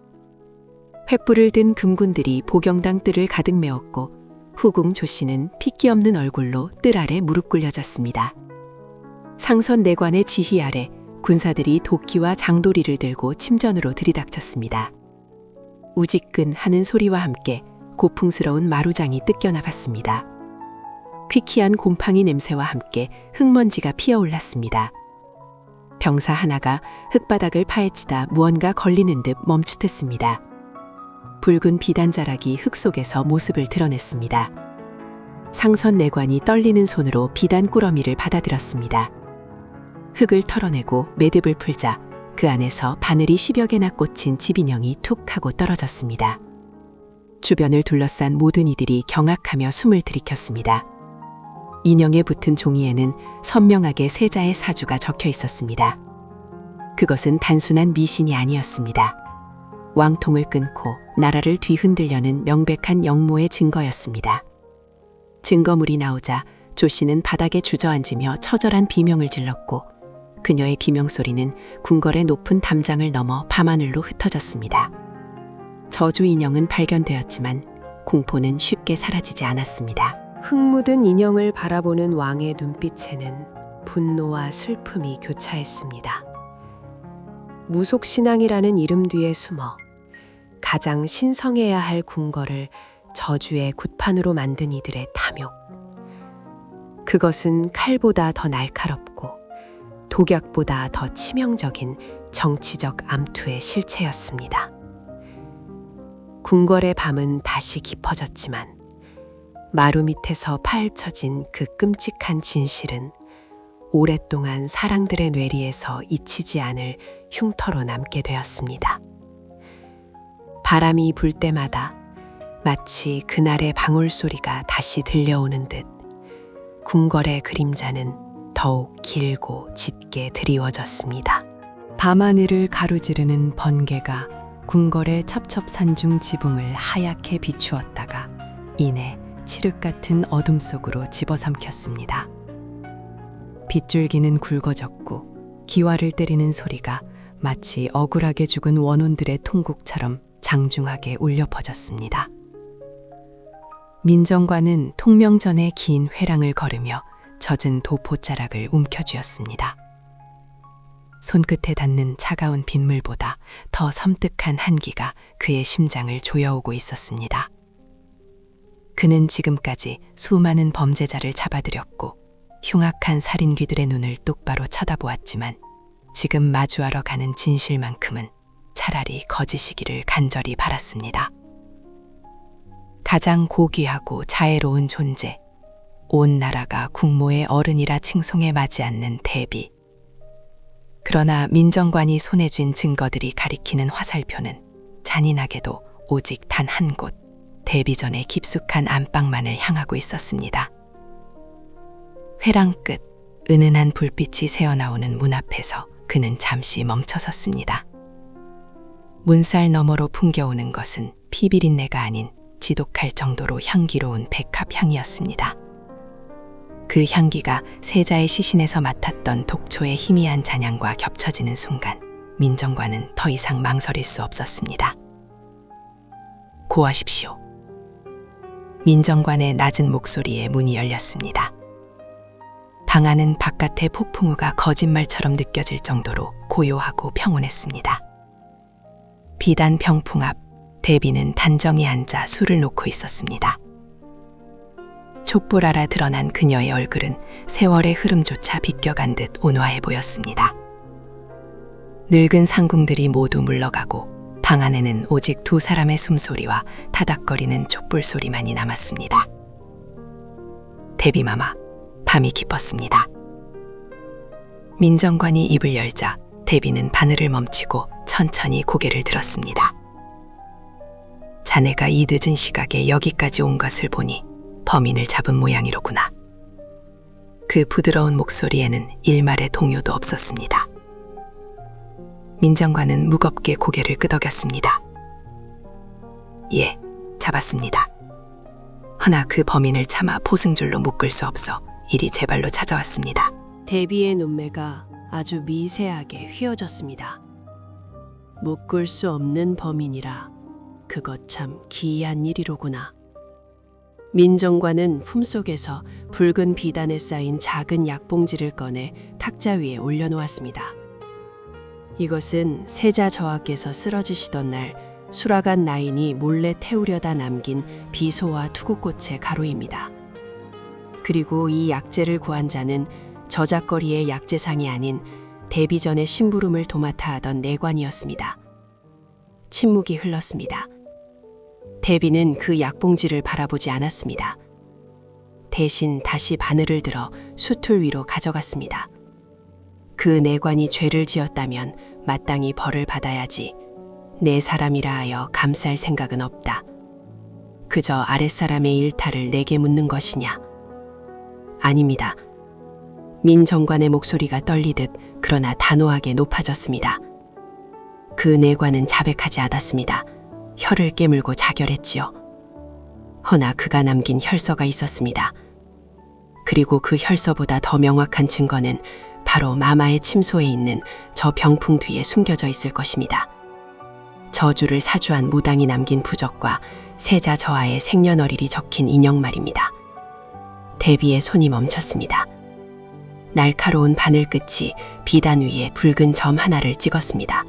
횃불을 든 금군들이 보경당 뜰을 가득 메웠고 후궁 조 씨는 핏기 없는 얼굴로 뜰 아래 무릎 꿇려졌습니다. 상선 내관의 지휘 아래 군사들이 도끼와 장도리를 들고 침전으로 들이닥쳤습니다. 우지끈 하는 소리와 함께 고풍스러운 마루장이 뜯겨나갔습니다. 퀴퀴한 곰팡이 냄새와 함께 흙먼지가 피어올랐습니다. 병사 하나가 흙바닥을 파헤치다 무언가 걸리는 듯 멈칫했습니다. 붉은 비단자락이 흙 속에서 모습을 드러냈습니다. 상선 내관이 떨리는 손으로 비단 꾸러미를 받아들었습니다. 흙을 털어내고 매듭을 풀자 그 안에서 바늘이 10여 개나 꽂힌 집인형이 툭 하고 떨어졌습니다. 주변을 둘러싼 모든 이들이 경악하며 숨을 들이켰습니다. 인형에 붙은 종이에는 선명하게 세자의 사주가 적혀 있었습니다. 그것은 단순한 미신이 아니었습니다. 왕통을 끊고 나라를 뒤흔들려는 명백한 영모의 증거였습니다. 증거물이 나오자 조 씨는 바닥에 주저앉으며 처절한 비명을 질렀고 그녀의 비명소리는 궁궐의 높은 담장을 넘어 밤하늘로 흩어졌습니다. 저주 인형은 발견되었지만 공포는 쉽게 사라지지 않았습니다. 흙 묻은 인형을 바라보는 왕의 눈빛에는 분노와 슬픔이 교차했습니다. 무속신앙이라는 이름 뒤에 숨어 가장 신성해야 할 궁궐을 저주의 굿판으로 만든 이들의 탐욕. 그것은 칼보다 더 날카롭고 독약보다 더 치명적인 정치적 암투의 실체였습니다. 궁궐의 밤은 다시 깊어졌지만 마루 밑에서 파헤쳐진 그 끔찍한 진실은 오랫동안 사랑들의 뇌리에서 잊히지 않을 흉터로 남게 되었습니다. 바람이 불 때마다 마치 그날의 방울소리가 다시 들려오는 듯 궁궐의 그림자는 더욱 길고 짙게 드리워졌습니다. 밤하늘을 가로지르는 번개가 궁궐의 첩첩산중 지붕을 하얗게 비추었다가 이내 칠흑 같은 어둠 속으로 집어삼켰습니다. 빗줄기는 굵어졌고 기와를 때리는 소리가 마치 억울하게 죽은 원혼들의 통곡처럼 장중하게 울려 퍼졌습니다. 민정관은 통명전의 긴 회랑을 걸으며 젖은 도포자락을 움켜쥐었습니다. 손끝에 닿는 차가운 빗물보다 더 섬뜩한 한기가 그의 심장을 조여오고 있었습니다. 그는 지금까지 수많은 범죄자를 잡아들였고 흉악한 살인귀들의 눈을 똑바로 쳐다보았지만 지금 마주하러 가는 진실만큼은 차라리 거짓이기를 간절히 바랐습니다. 가장 고귀하고 자애로운 존재, 온 나라가 국모의 어른이라 칭송해 마지 않는 대비. 그러나 민정관이 손에 쥔 증거들이 가리키는 화살표는 잔인하게도 오직 단 한 곳, 대비전의 깊숙한 안방만을 향하고 있었습니다. 회랑 끝, 은은한 불빛이 새어나오는 문 앞에서 그는 잠시 멈춰섰습니다. 문살 너머로 풍겨오는 것은 피비린내가 아닌 지독할 정도로 향기로운 백합 향이었습니다. 그 향기가 세자의 시신에서 맡았던 독초의 희미한 잔향과 겹쳐지는 순간 민정관은 더 이상 망설일 수 없었습니다. 고하십시오. 민정관의 낮은 목소리에 문이 열렸습니다. 방 안은 바깥의 폭풍우가 거짓말처럼 느껴질 정도로 고요하고 평온했습니다. 비단 병풍 앞 대비는 단정히 앉아 술을 놓고 있었습니다. 촛불 아라 드러난 그녀의 얼굴은 세월의 흐름조차 비껴간 듯 온화해 보였습니다. 늙은 상궁들이 모두 물러가고 방 안에는 오직 두 사람의 숨소리와 타닥거리는 촛불 소리만이 남았습니다. 대비마마, 밤이 깊었습니다. 민정관이 입을 열자 대비는 바늘을 멈추고 천천히 고개를 들었습니다. 자네가 이 늦은 시각에 여기까지 온 것을 보니 범인을 잡은 모양이로구나. 그 부드러운 목소리에는 일말의 동요도 없었습니다. 민정관은 무겁게 고개를 끄덕였습니다. 예, 잡았습니다. 허나 그 범인을 차마 포승줄로 묶을 수 없어 이리 제 발로 찾아왔습니다. 대비의 눈매가 아주 미세하게 휘어졌습니다. 묶을 수 없는 범인이라 그것 참 기이한 일이로구나. 민정관은 품속에서 붉은 비단에 쌓인 작은 약봉지를 꺼내 탁자 위에 올려놓았습니다. 이것은 세자 저하께서 쓰러지시던 날 수라간 나인이 몰래 태우려다 남긴 비소와 투구꽃의 가루입니다. 그리고 이 약재를 구한 자는 저작거리의 약재상이 아닌 대비전의 심부름을 도맡아 하던 내관이었습니다. 침묵이 흘렀습니다. 대비는 그 약봉지를 바라보지 않았습니다. 대신 다시 바늘을 들어 수틀 위로 가져갔습니다. 그 내관이 죄를 지었다면 마땅히 벌을 받아야지. 내 사람이라 하여 감쌀 생각은 없다. 그저 아랫사람의 일탈을 내게 묻는 것이냐? 아닙니다. 민정관의 목소리가 떨리듯 그러나 단호하게 높아졌습니다. 그 내관은 자백하지 않았습니다. 혀를 깨물고 자결했지요. 허나 그가 남긴 혈서가 있었습니다. 그리고 그 혈서보다 더 명확한 증거는 바로 마마의 침소에 있는 저 병풍 뒤에 숨겨져 있을 것입니다. 저주를 사주한 무당이 남긴 부적과 세자 저하의 생년월일이 적힌 인형 말입니다. 대비의 손이 멈췄습니다. 날카로운 바늘 끝이 비단 위에 붉은 점 하나를 찍었습니다.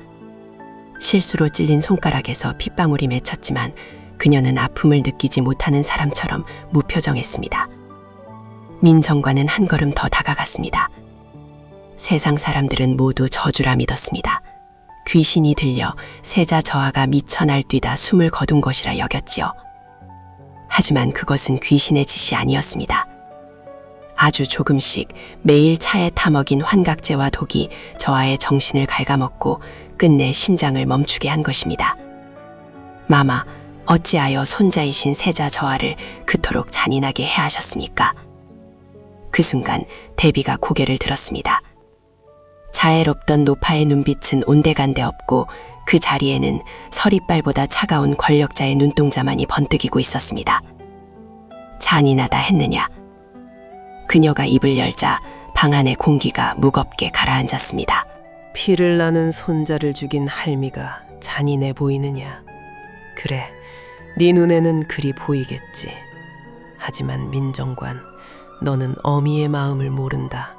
실수로 찔린 손가락에서 핏방울이 맺혔지만 그녀는 아픔을 느끼지 못하는 사람처럼 무표정했습니다. 민정과는 한 걸음 더 다가갔습니다. 세상 사람들은 모두 저주라 믿었습니다. 귀신이 들려 세자 저하가 미쳐 날뛰다 숨을 거둔 것이라 여겼지요. 하지만 그것은 귀신의 짓이 아니었습니다. 아주 조금씩 매일 차에 타먹인 환각제와 독이 저하의 정신을 갉아먹고 끝내 심장을 멈추게 한 것입니다. 마마, 어찌하여 손자이신 세자 저하를 그토록 잔인하게 해하셨습니까? 그 순간 대비가 고개를 들었습니다. 자애롭던 노파의 눈빛은 온데간데 없고 그 자리에는 서리빨보다 차가운 권력자의 눈동자만이 번뜩이고 있었습니다. 잔인하다 했느냐? 그녀가 입을 열자 방 안의 공기가 무겁게 가라앉았습니다. 피를 나는 손자를 죽인 할미가 잔인해 보이느냐? 그래, 네 눈에는 그리 보이겠지. 하지만 민정관, 너는 어미의 마음을 모른다.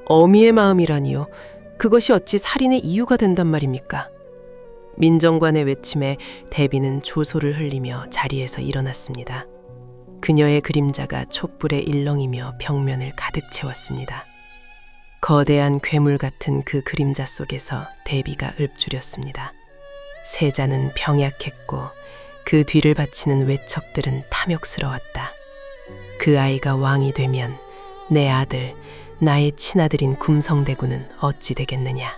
어미의 마음이라니요? 그것이 어찌 살인의 이유가 된단 말입니까? 민정관의 외침에 대비는 조소를 흘리며 자리에서 일어났습니다. 그녀의 그림자가 촛불에 일렁이며 벽면을 가득 채웠습니다. 거대한 괴물 같은 그 그림자 속에서 대비가 읊조렸습니다. 세자는 병약했고 그 뒤를 바치는 외척들은 탐욕스러웠다. 그 아이가 왕이 되면 내 아들, 나의 친아들인 kum성대군은 어찌 되겠느냐.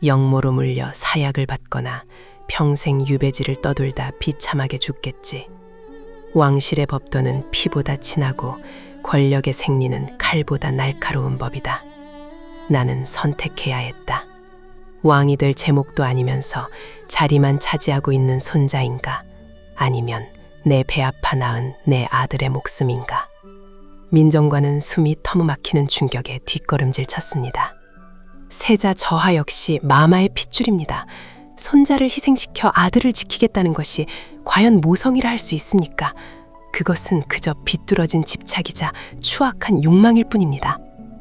영모로 물려 사약을 받거나 평생 유배지를 떠돌다 비참하게 죽겠지. 왕실의 법도는 피보다 진하고 권력의 생리는 칼보다 날카로운 법이다. 나는 선택해야 했다. 왕이 될 제목도 아니면서 자리만 차지하고 있는 손자인가, 아니면 내 배 아파 낳은 내 아들의 목숨인가. 민정관은 숨이 터무막히는 충격에 뒷걸음질 쳤습니다. 세자 저하 역시 마마의 핏줄입니다. 손자를 희생시켜 아들을 지키겠다는 것이 과연 모성이라 할 수 있습니까? 그것은 그저 비뚤어진 집착이자 추악한 욕망일 뿐입니다.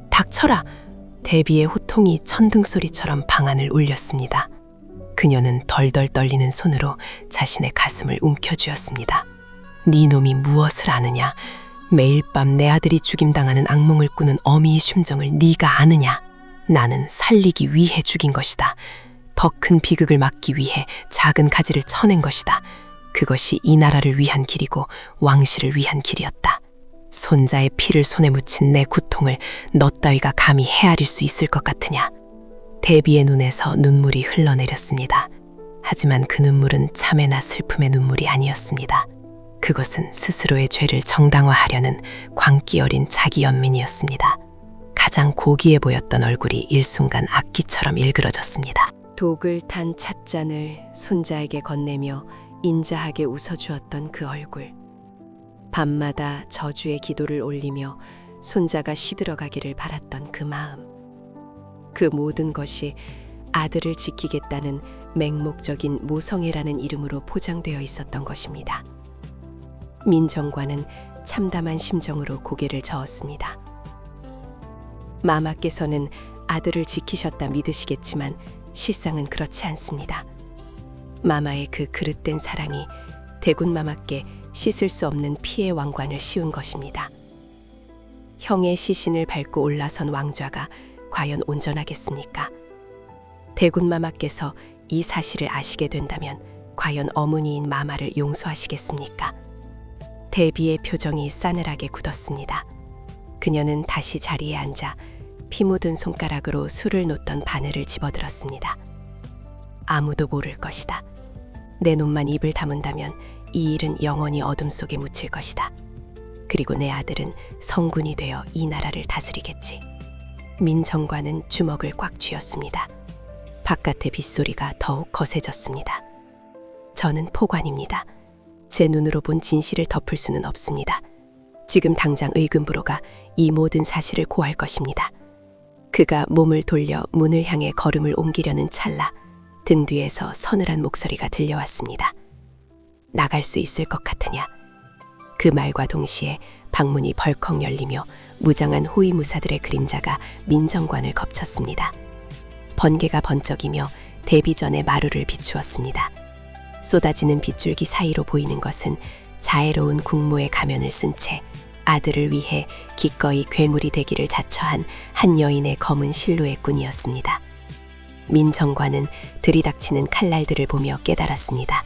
닥쳐라! 대비의 호통이 천등소리처럼 방 안을 울렸습니다. 그녀는 덜덜 떨리는 손으로 자신의 가슴을 움켜쥐었습니다. 네 놈이 무엇을 아느냐? 매일 밤 내 아들이 죽임당하는 악몽을 꾸는 어미의 심정을 네가 아느냐? 나는 살리기 위해 죽인 것이다. 더 큰 비극을 막기 위해 작은 가지를 쳐낸 것이다. 그것이 이 나라를 위한 길이고 왕실을 위한 길이었다. 손자의 피를 손에 묻힌 내 고통을 너 따위가 감히 헤아릴 수 있을 것 같으냐. 대비의 눈에서 눈물이 흘러내렸습니다. 하지만 그 눈물은 참회나 슬픔의 눈물이 아니었습니다. 그것은 스스로의 죄를 정당화하려는 광기 어린 자기 연민이었습니다. 가장 고귀해 보였던 얼굴이 일순간 악기처럼 일그러졌습니다. 독을 탄 찻잔을 손자에게 건네며 인자하게 웃어주었던 그 얼굴. 밤마다 저주의 기도를 올리며 손자가 시들어가기를 바랐던 그 마음. 그 모든 것이 아들을 지키겠다는 맹목적인 모성애라는 이름으로 포장되어 있었던 것입니다. 민정관은 참담한 심정으로 고개를 저었습니다. 마마께서는 아들을 지키셨다 믿으시겠지만 실상은 그렇지 않습니다. 마마의 그 그릇된 사랑이 대군 마마께 씻을 수 없는 피의 왕관을 씌운 것입니다. 형의 시신을 밟고 올라선 왕좌가 과연 온전하겠습니까? 대군 마마께서 이 사실을 아시게 된다면 과연 어머니인 마마를 용서하시겠습니까? 대비의 표정이 싸늘하게 굳었습니다. 그녀는 다시 자리에 앉아 피 묻은 손가락으로 술을 놓던 바늘을 집어들었습니다. 아무도 모를 것이다. 내 놈만 입을 다문다면 이 일은 영원히 어둠 속에 묻힐 것이다. 그리고 내 아들은 성군이 되어 이 나라를 다스리겠지. 민정관은 주먹을 꽉 쥐었습니다. 바깥의 빗소리가 더욱 거세졌습니다. 저는 포관입니다. 제 눈으로 본 진실을 덮을 수는 없습니다. 지금 당장 의금부로가 이 모든 사실을 고할 것입니다. 그가 몸을 돌려 문을 향해 걸음을 옮기려는 찰나 등 뒤에서 서늘한 목소리가 들려왔습니다. 나갈 수 있을 것 같으냐? 그 말과 동시에 방문이 벌컥 열리며 무장한 호위무사들의 그림자가 민정관을 거쳤습니다. 번개가 번쩍이며 대비전의 마루를 비추었습니다. 쏟아지는 빗줄기 사이로 보이는 것은 자애로운 국모의 가면을 쓴 채 아들을 위해 기꺼이 괴물이 되기를 자처한 한 여인의 검은 실루엣꾼이었습니다. 민정관은 들이닥치는 칼날들을 보며 깨달았습니다.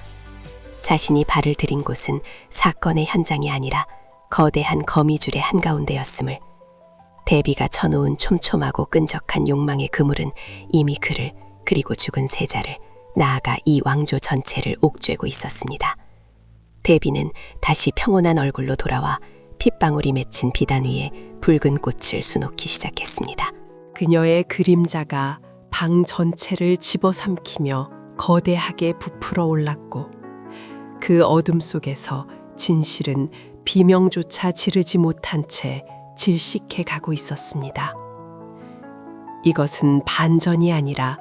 자신이 발을 들인 곳은 사건의 현장이 아니라 거대한 거미줄의 한가운데였음을. 대비가 쳐놓은 촘촘하고 끈적한 욕망의 그물은 이미 그를, 그리고 죽은 세자를, 나아가 이 왕조 전체를 옥죄고 있었습니다. 대비는 다시 평온한 얼굴로 돌아와 핏방울이 맺힌 비단 위에 붉은 꽃을 수놓기 시작했습니다. 그녀의 그림자가 방 전체를 집어삼키며 거대하게 부풀어 올랐고 그 어둠 속에서 진실은 비명조차 지르지 못한 채 질식해 가고 있었습니다. 이것은 반전이 아니라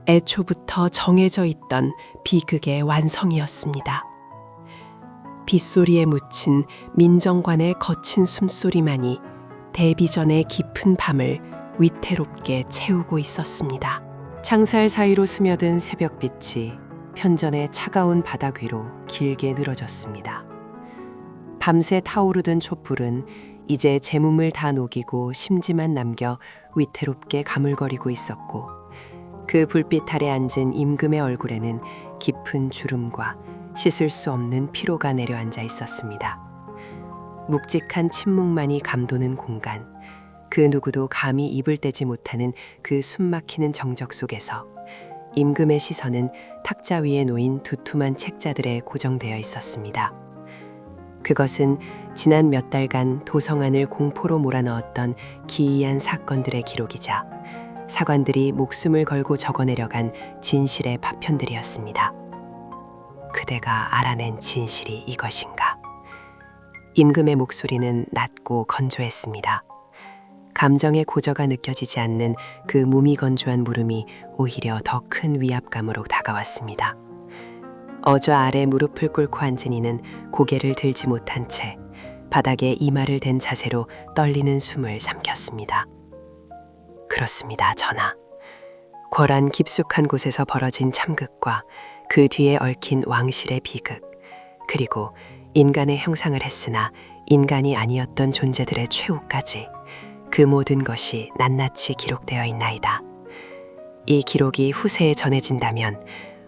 애초부터 정해져 있던 비극의 완성이었습니다. 빗소리에 묻힌 민정관의 거친 숨소리만이 대비전의 깊은 밤을 위태롭게 채우고 있었습니다. 창살 사이로 스며든 새벽빛이 편전의 차가운 바닥 위로 길게 늘어졌습니다. 밤새 타오르던 촛불은 이제 제 몸을 다 녹이고 심지만 남겨 위태롭게 가물거리고 있었고 그 불빛 아래 앉은 임금의 얼굴에는 깊은 주름과 씻을 수 없는 피로가 내려앉아 있었습니다. 묵직한 침묵만이 감도는 공간, 그 누구도 감히 입을 떼지 못하는 그 숨막히는 정적 속에서 임금의 시선은 탁자 위에 놓인 두툼한 책자들에 고정되어 있었습니다. 그것은 지난 몇 달간 도성안을 공포로 몰아넣었던 기이한 사건들의 기록이자 사관들이 목숨을 걸고 적어내려간 진실의 파편들이었습니다. 그대가 알아낸 진실이 이것인가? 임금의 목소리는 낮고 건조했습니다. 감정의 고저가 느껴지지 않는 그 무미건조한 물음이 오히려 더 큰 위압감으로 다가왔습니다. 어좌 아래 무릎을 꿇고 앉은 이는 고개를 들지 못한 채 바닥에 이마를 댄 자세로 떨리는 숨을 삼켰습니다. 그렇습니다, 전하. 궐안 깊숙한 곳에서 벌어진 참극과 그 뒤에 얽힌 왕실의 비극, 그리고 인간의 형상을 했으나 인간이 아니었던 존재들의 최후까지 그 모든 것이 낱낱이 기록되어 있나이다. 이 기록이 후세에 전해진다면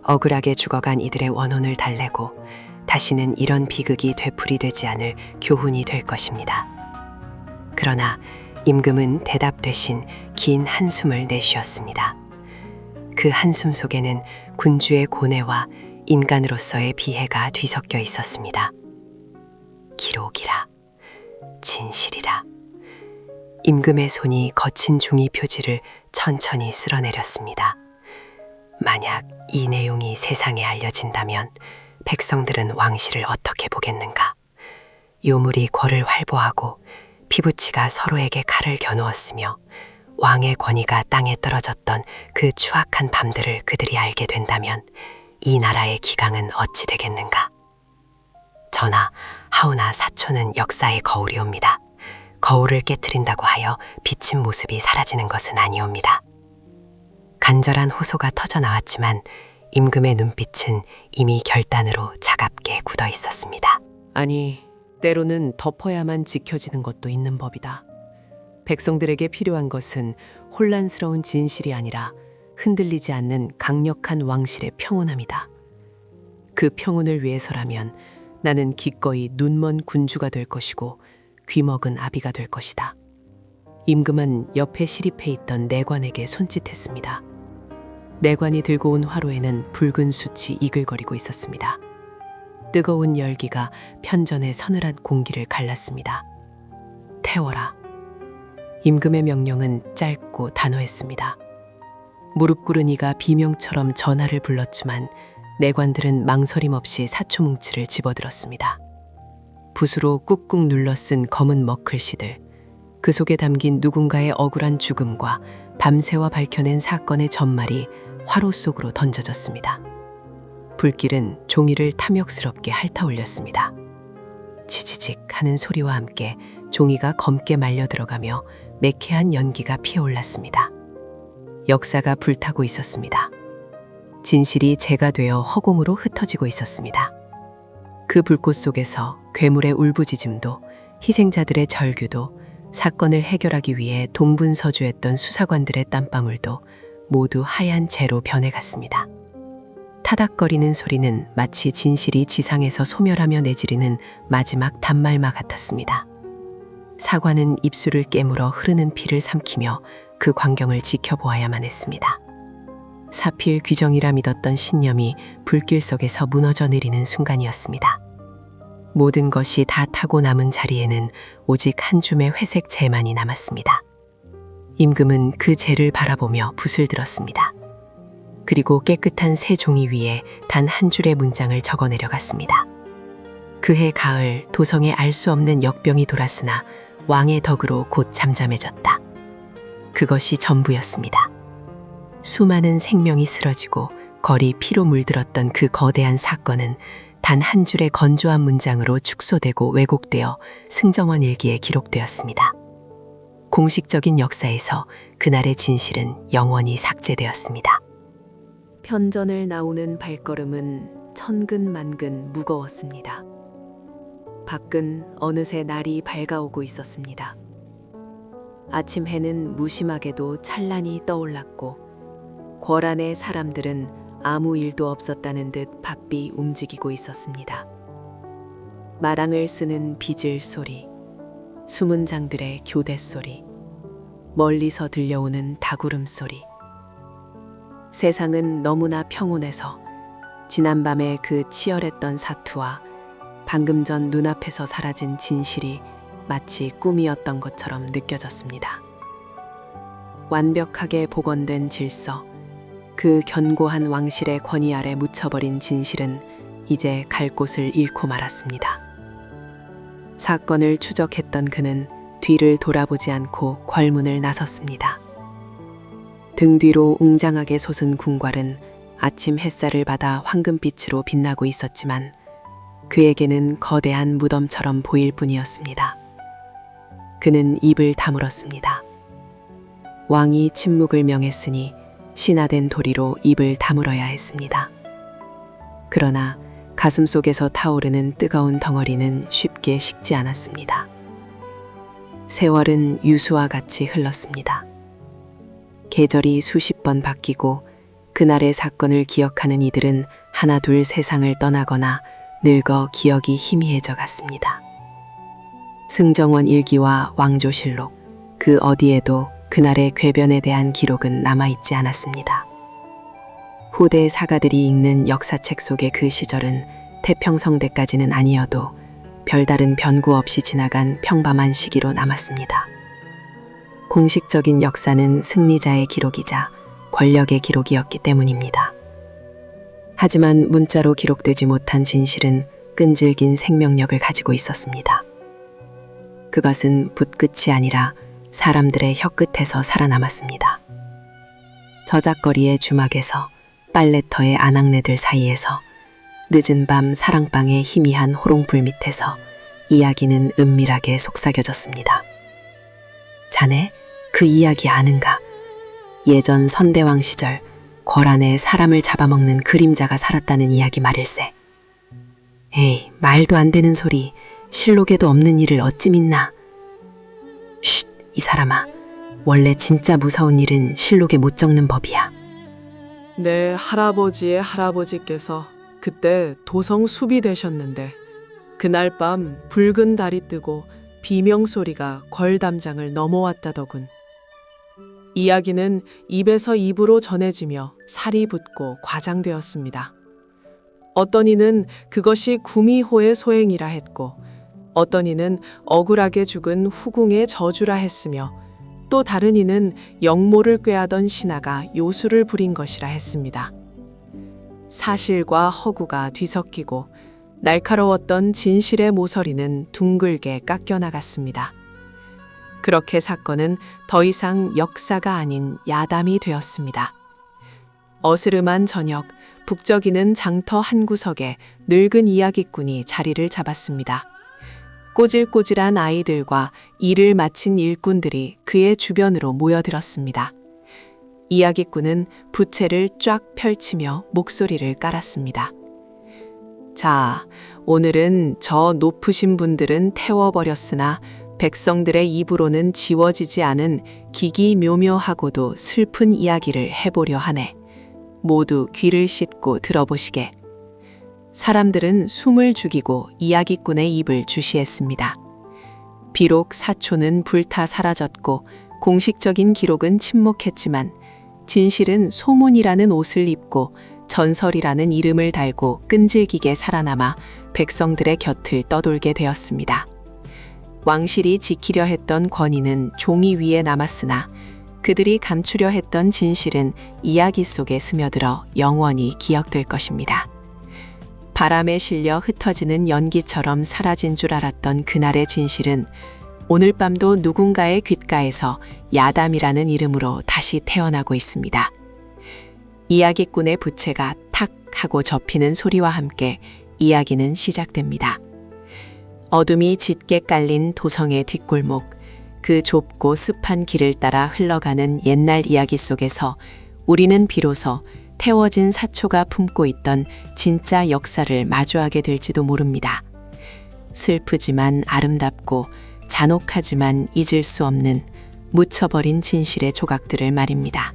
억울하게 죽어간 이들의 원혼을 달래고 다시는 이런 비극이 되풀이되지 않을 교훈이 될 것입니다. 그러나 임금은 대답 대신 긴 한숨을 내쉬었습니다. 그 한숨 속에는 군주의 고뇌와 인간으로서의 비애가 뒤섞여 있었습니다. 기록이라, 진실이라. 임금의 손이 거친 종이 표지를 천천히 쓸어내렸습니다. 만약 이 내용이 세상에 알려진다면 백성들은 왕실을 어떻게 보겠는가? 요물이 궐을 활보하고 피부치가 서로에게 칼을 겨누었으며 왕의 권위가 땅에 떨어졌던 그 추악한 밤들을 그들이 알게 된다면 이 나라의 기강은 어찌 되겠는가? 전하, 하오나 사초는 역사의 거울이옵니다. 거울을 깨트린다고 하여 비친 모습이 사라지는 것은 아니옵니다. 간절한 호소가 터져나왔지만 임금의 눈빛은 이미 결단으로 차갑게 굳어 있었습니다. 아니, 때로는 덮어야만 지켜지는 것도 있는 법이다. 백성들에게 필요한 것은 혼란스러운 진실이 아니라 흔들리지 않는 강력한 왕실의 평온함이다. 그 평온을 위해서라면 나는 기꺼이 눈먼 군주가 될 것이고 귀먹은 아비가 될 것이다. 임금은 옆에 시립해 있던 내관에게 손짓했습니다. 내관이 들고 온 화로에는 붉은 숯이 이글거리고 있었습니다. 뜨거운 열기가 편전의 서늘한 공기를 갈랐습니다. 태워라. 임금의 명령은 짧고 단호했습니다. 무릎 꿇은 이가 비명처럼 전하를 불렀지만 내관들은 망설임 없이 사초뭉치를 집어들었습니다. 붓으로 꾹꾹 눌러 쓴 검은 먹글씨들, 그 속에 담긴 누군가의 억울한 죽음과 밤새와 밝혀낸 사건의 전말이 화로 속으로 던져졌습니다. 불길은 종이를 탐욕스럽게 핥아올렸습니다. 치지직 하는 소리와 함께 종이가 검게 말려 들어가며 매캐한 연기가 피어올랐습니다. 역사가 불타고 있었습니다. 진실이 재가 되어 허공으로 흩어지고 있었습니다. 그 불꽃 속에서 괴물의 울부짖음도 희생자들의 절규도 사건을 해결하기 위해 동분서주했던 수사관들의 땀방울도 모두 하얀 재로 변해갔습니다. 타닥거리는 소리는 마치 진실이 지상에서 소멸하며 내지르는 마지막 단말마 같았습니다. 사관은 입술을 깨물어 흐르는 피를 삼키며 그 광경을 지켜보아야만 했습니다. 사필 귀정이라 믿었던 신념이 불길 속에서 무너져 내리는 순간이었습니다. 모든 것이 다 타고 남은 자리에는 오직 한 줌의 회색 재만이 남았습니다. 임금은 그 재를 바라보며 붓을 들었습니다. 그리고 깨끗한 새 종이 위에 단 한 줄의 문장을 적어 내려갔습니다. 그해 가을 도성에 알 수 없는 역병이 돌았으나 왕의 덕으로 곧 잠잠해졌다. 그것이 전부였습니다. 수많은 생명이 쓰러지고 거리 피로 물들었던 그 거대한 사건은 단 한 줄의 건조한 문장으로 축소되고 왜곡되어 승정원 일기에 기록되었습니다. 공식적인 역사에서 그날의 진실은 영원히 삭제되었습니다. 편전을 나오는 발걸음은 천근만근 무거웠습니다. 밖은 어느새 날이 밝아오고 있었습니다. 아침 해는 무심하게도 찬란히 떠올랐고 궐 안의 사람들은 아무 일도 없었다는 듯 바삐 움직이고 있었습니다. 마당을 쓰는 빗을 소리, 숨은 장들의 교대 소리, 멀리서 들려오는 닭울음 소리. 세상은 너무나 평온해서 지난밤의 그 치열했던 사투와 방금 전 눈앞에서 사라진 진실이 마치 꿈이었던 것처럼 느껴졌습니다. 완벽하게 복원된 질서, 그 견고한 왕실의 권위 아래 묻혀버린 진실은 이제 갈 곳을 잃고 말았습니다. 사건을 추적했던 그는 뒤를 돌아보지 않고 궐문을 나섰습니다. 등 뒤로 웅장하게 솟은 궁궐은 아침 햇살을 받아 황금빛으로 빛나고 있었지만 그에게는 거대한 무덤처럼 보일 뿐이었습니다. 그는 입을 다물었습니다. 왕이 침묵을 명했으니 신화된 도리로 입을 다물어야 했습니다. 그러나 가슴 속에서 타오르는 뜨거운 덩어리는 쉽게 식지 않았습니다. 세월은 유수와 같이 흘렀습니다. 계절이 수십 번 바뀌고 그날의 사건을 기억하는 이들은 하나둘 세상을 떠나거나 늙어 기억이 희미해져 갔습니다. 승정원 일기와 왕조실록, 그 어디에도 그날의 궤변에 대한 기록은 남아있지 않았습니다. 후대 사가들이 읽는 역사책 속의 그 시절은 태평성대까지는 아니어도 별다른 변구 없이 지나간 평범한 시기로 남았습니다. 공식적인 역사는 승리자의 기록이자 권력의 기록이었기 때문입니다. 하지만 문자로 기록되지 못한 진실은 끈질긴 생명력을 가지고 있었습니다. 그것은 붓끝이 아니라 사람들의 혀끝에서 살아남았습니다. 저작거리의 주막에서 빨래터의 아낙네들 사이에서 늦은 밤 사랑방의 희미한 호롱불 밑에서 이야기는 은밀하게 속삭여졌습니다. 자네, 그 이야기 아는가? 예전 선대왕 시절 궐 안에 사람을 잡아먹는 그림자가 살았다는 이야기 말일세. 에이, 말도 안 되는 소리. 실록에도 없는 일을 어찌 믿나? 쉿, 이 사람아. 원래 진짜 무서운 일은 실록에 못 적는 법이야. 내 할아버지의 할아버지께서 그때 도성 숲이 되셨는데 그날 밤 붉은 달이 뜨고 비명소리가 궐 담장을 넘어왔다더군. 이야기는 입에서 입으로 전해지며 살이 붙고 과장되었습니다. 어떤 이는 그것이 구미호의 소행이라 했고 어떤 이는 억울하게 죽은 후궁의 저주라 했으며 또 다른 이는 영모를 꾀하던 신하가 요술을 부린 것이라 했습니다. 사실과 허구가 뒤섞이고 날카로웠던 진실의 모서리는 둥글게 깎여나갔습니다. 그렇게 사건은 더 이상 역사가 아닌 야담이 되었습니다. 어스름한 저녁, 북적이는 장터 한 구석에 늙은 이야기꾼이 자리를 잡았습니다. 꼬질꼬질한 아이들과 일을 마친 일꾼들이 그의 주변으로 모여들었습니다. 이야기꾼은 부채를 쫙 펼치며 목소리를 깔았습니다. 자, 오늘은 저 높으신 분들은 태워버렸으나 백성들의 입으로는 지워지지 않은 기기묘묘하고도 슬픈 이야기를 해보려 하네. 모두 귀를 씻고 들어보시게. 사람들은 숨을 죽이고 이야기꾼의 입을 주시했습니다. 비록 사초는 불타 사라졌고 공식적인 기록은 침묵했지만 진실은 소문이라는 옷을 입고 전설이라는 이름을 달고 끈질기게 살아남아 백성들의 곁을 떠돌게 되었습니다. 왕실이 지키려 했던 권위는 종이 위에 남았으나 그들이 감추려 했던 진실은 이야기 속에 스며들어 영원히 기억될 것입니다. 바람에 실려 흩어지는 연기처럼 사라진 줄 알았던 그날의 진실은 오늘 밤도 누군가의 귓가에서 야담이라는 이름으로 다시 태어나고 있습니다. 이야기꾼의 부채가 탁 하고 접히는 소리와 함께 이야기는 시작됩니다. 어둠이 짙게 깔린 도성의 뒷골목, 그 좁고 습한 길을 따라 흘러가는 옛날 이야기 속에서 우리는 비로소 태워진 사초가 품고 있던 진짜 역사를 마주하게 될지도 모릅니다. 슬프지만 아름답고 잔혹하지만 잊을 수 없는 묻혀버린 진실의 조각들을 말입니다.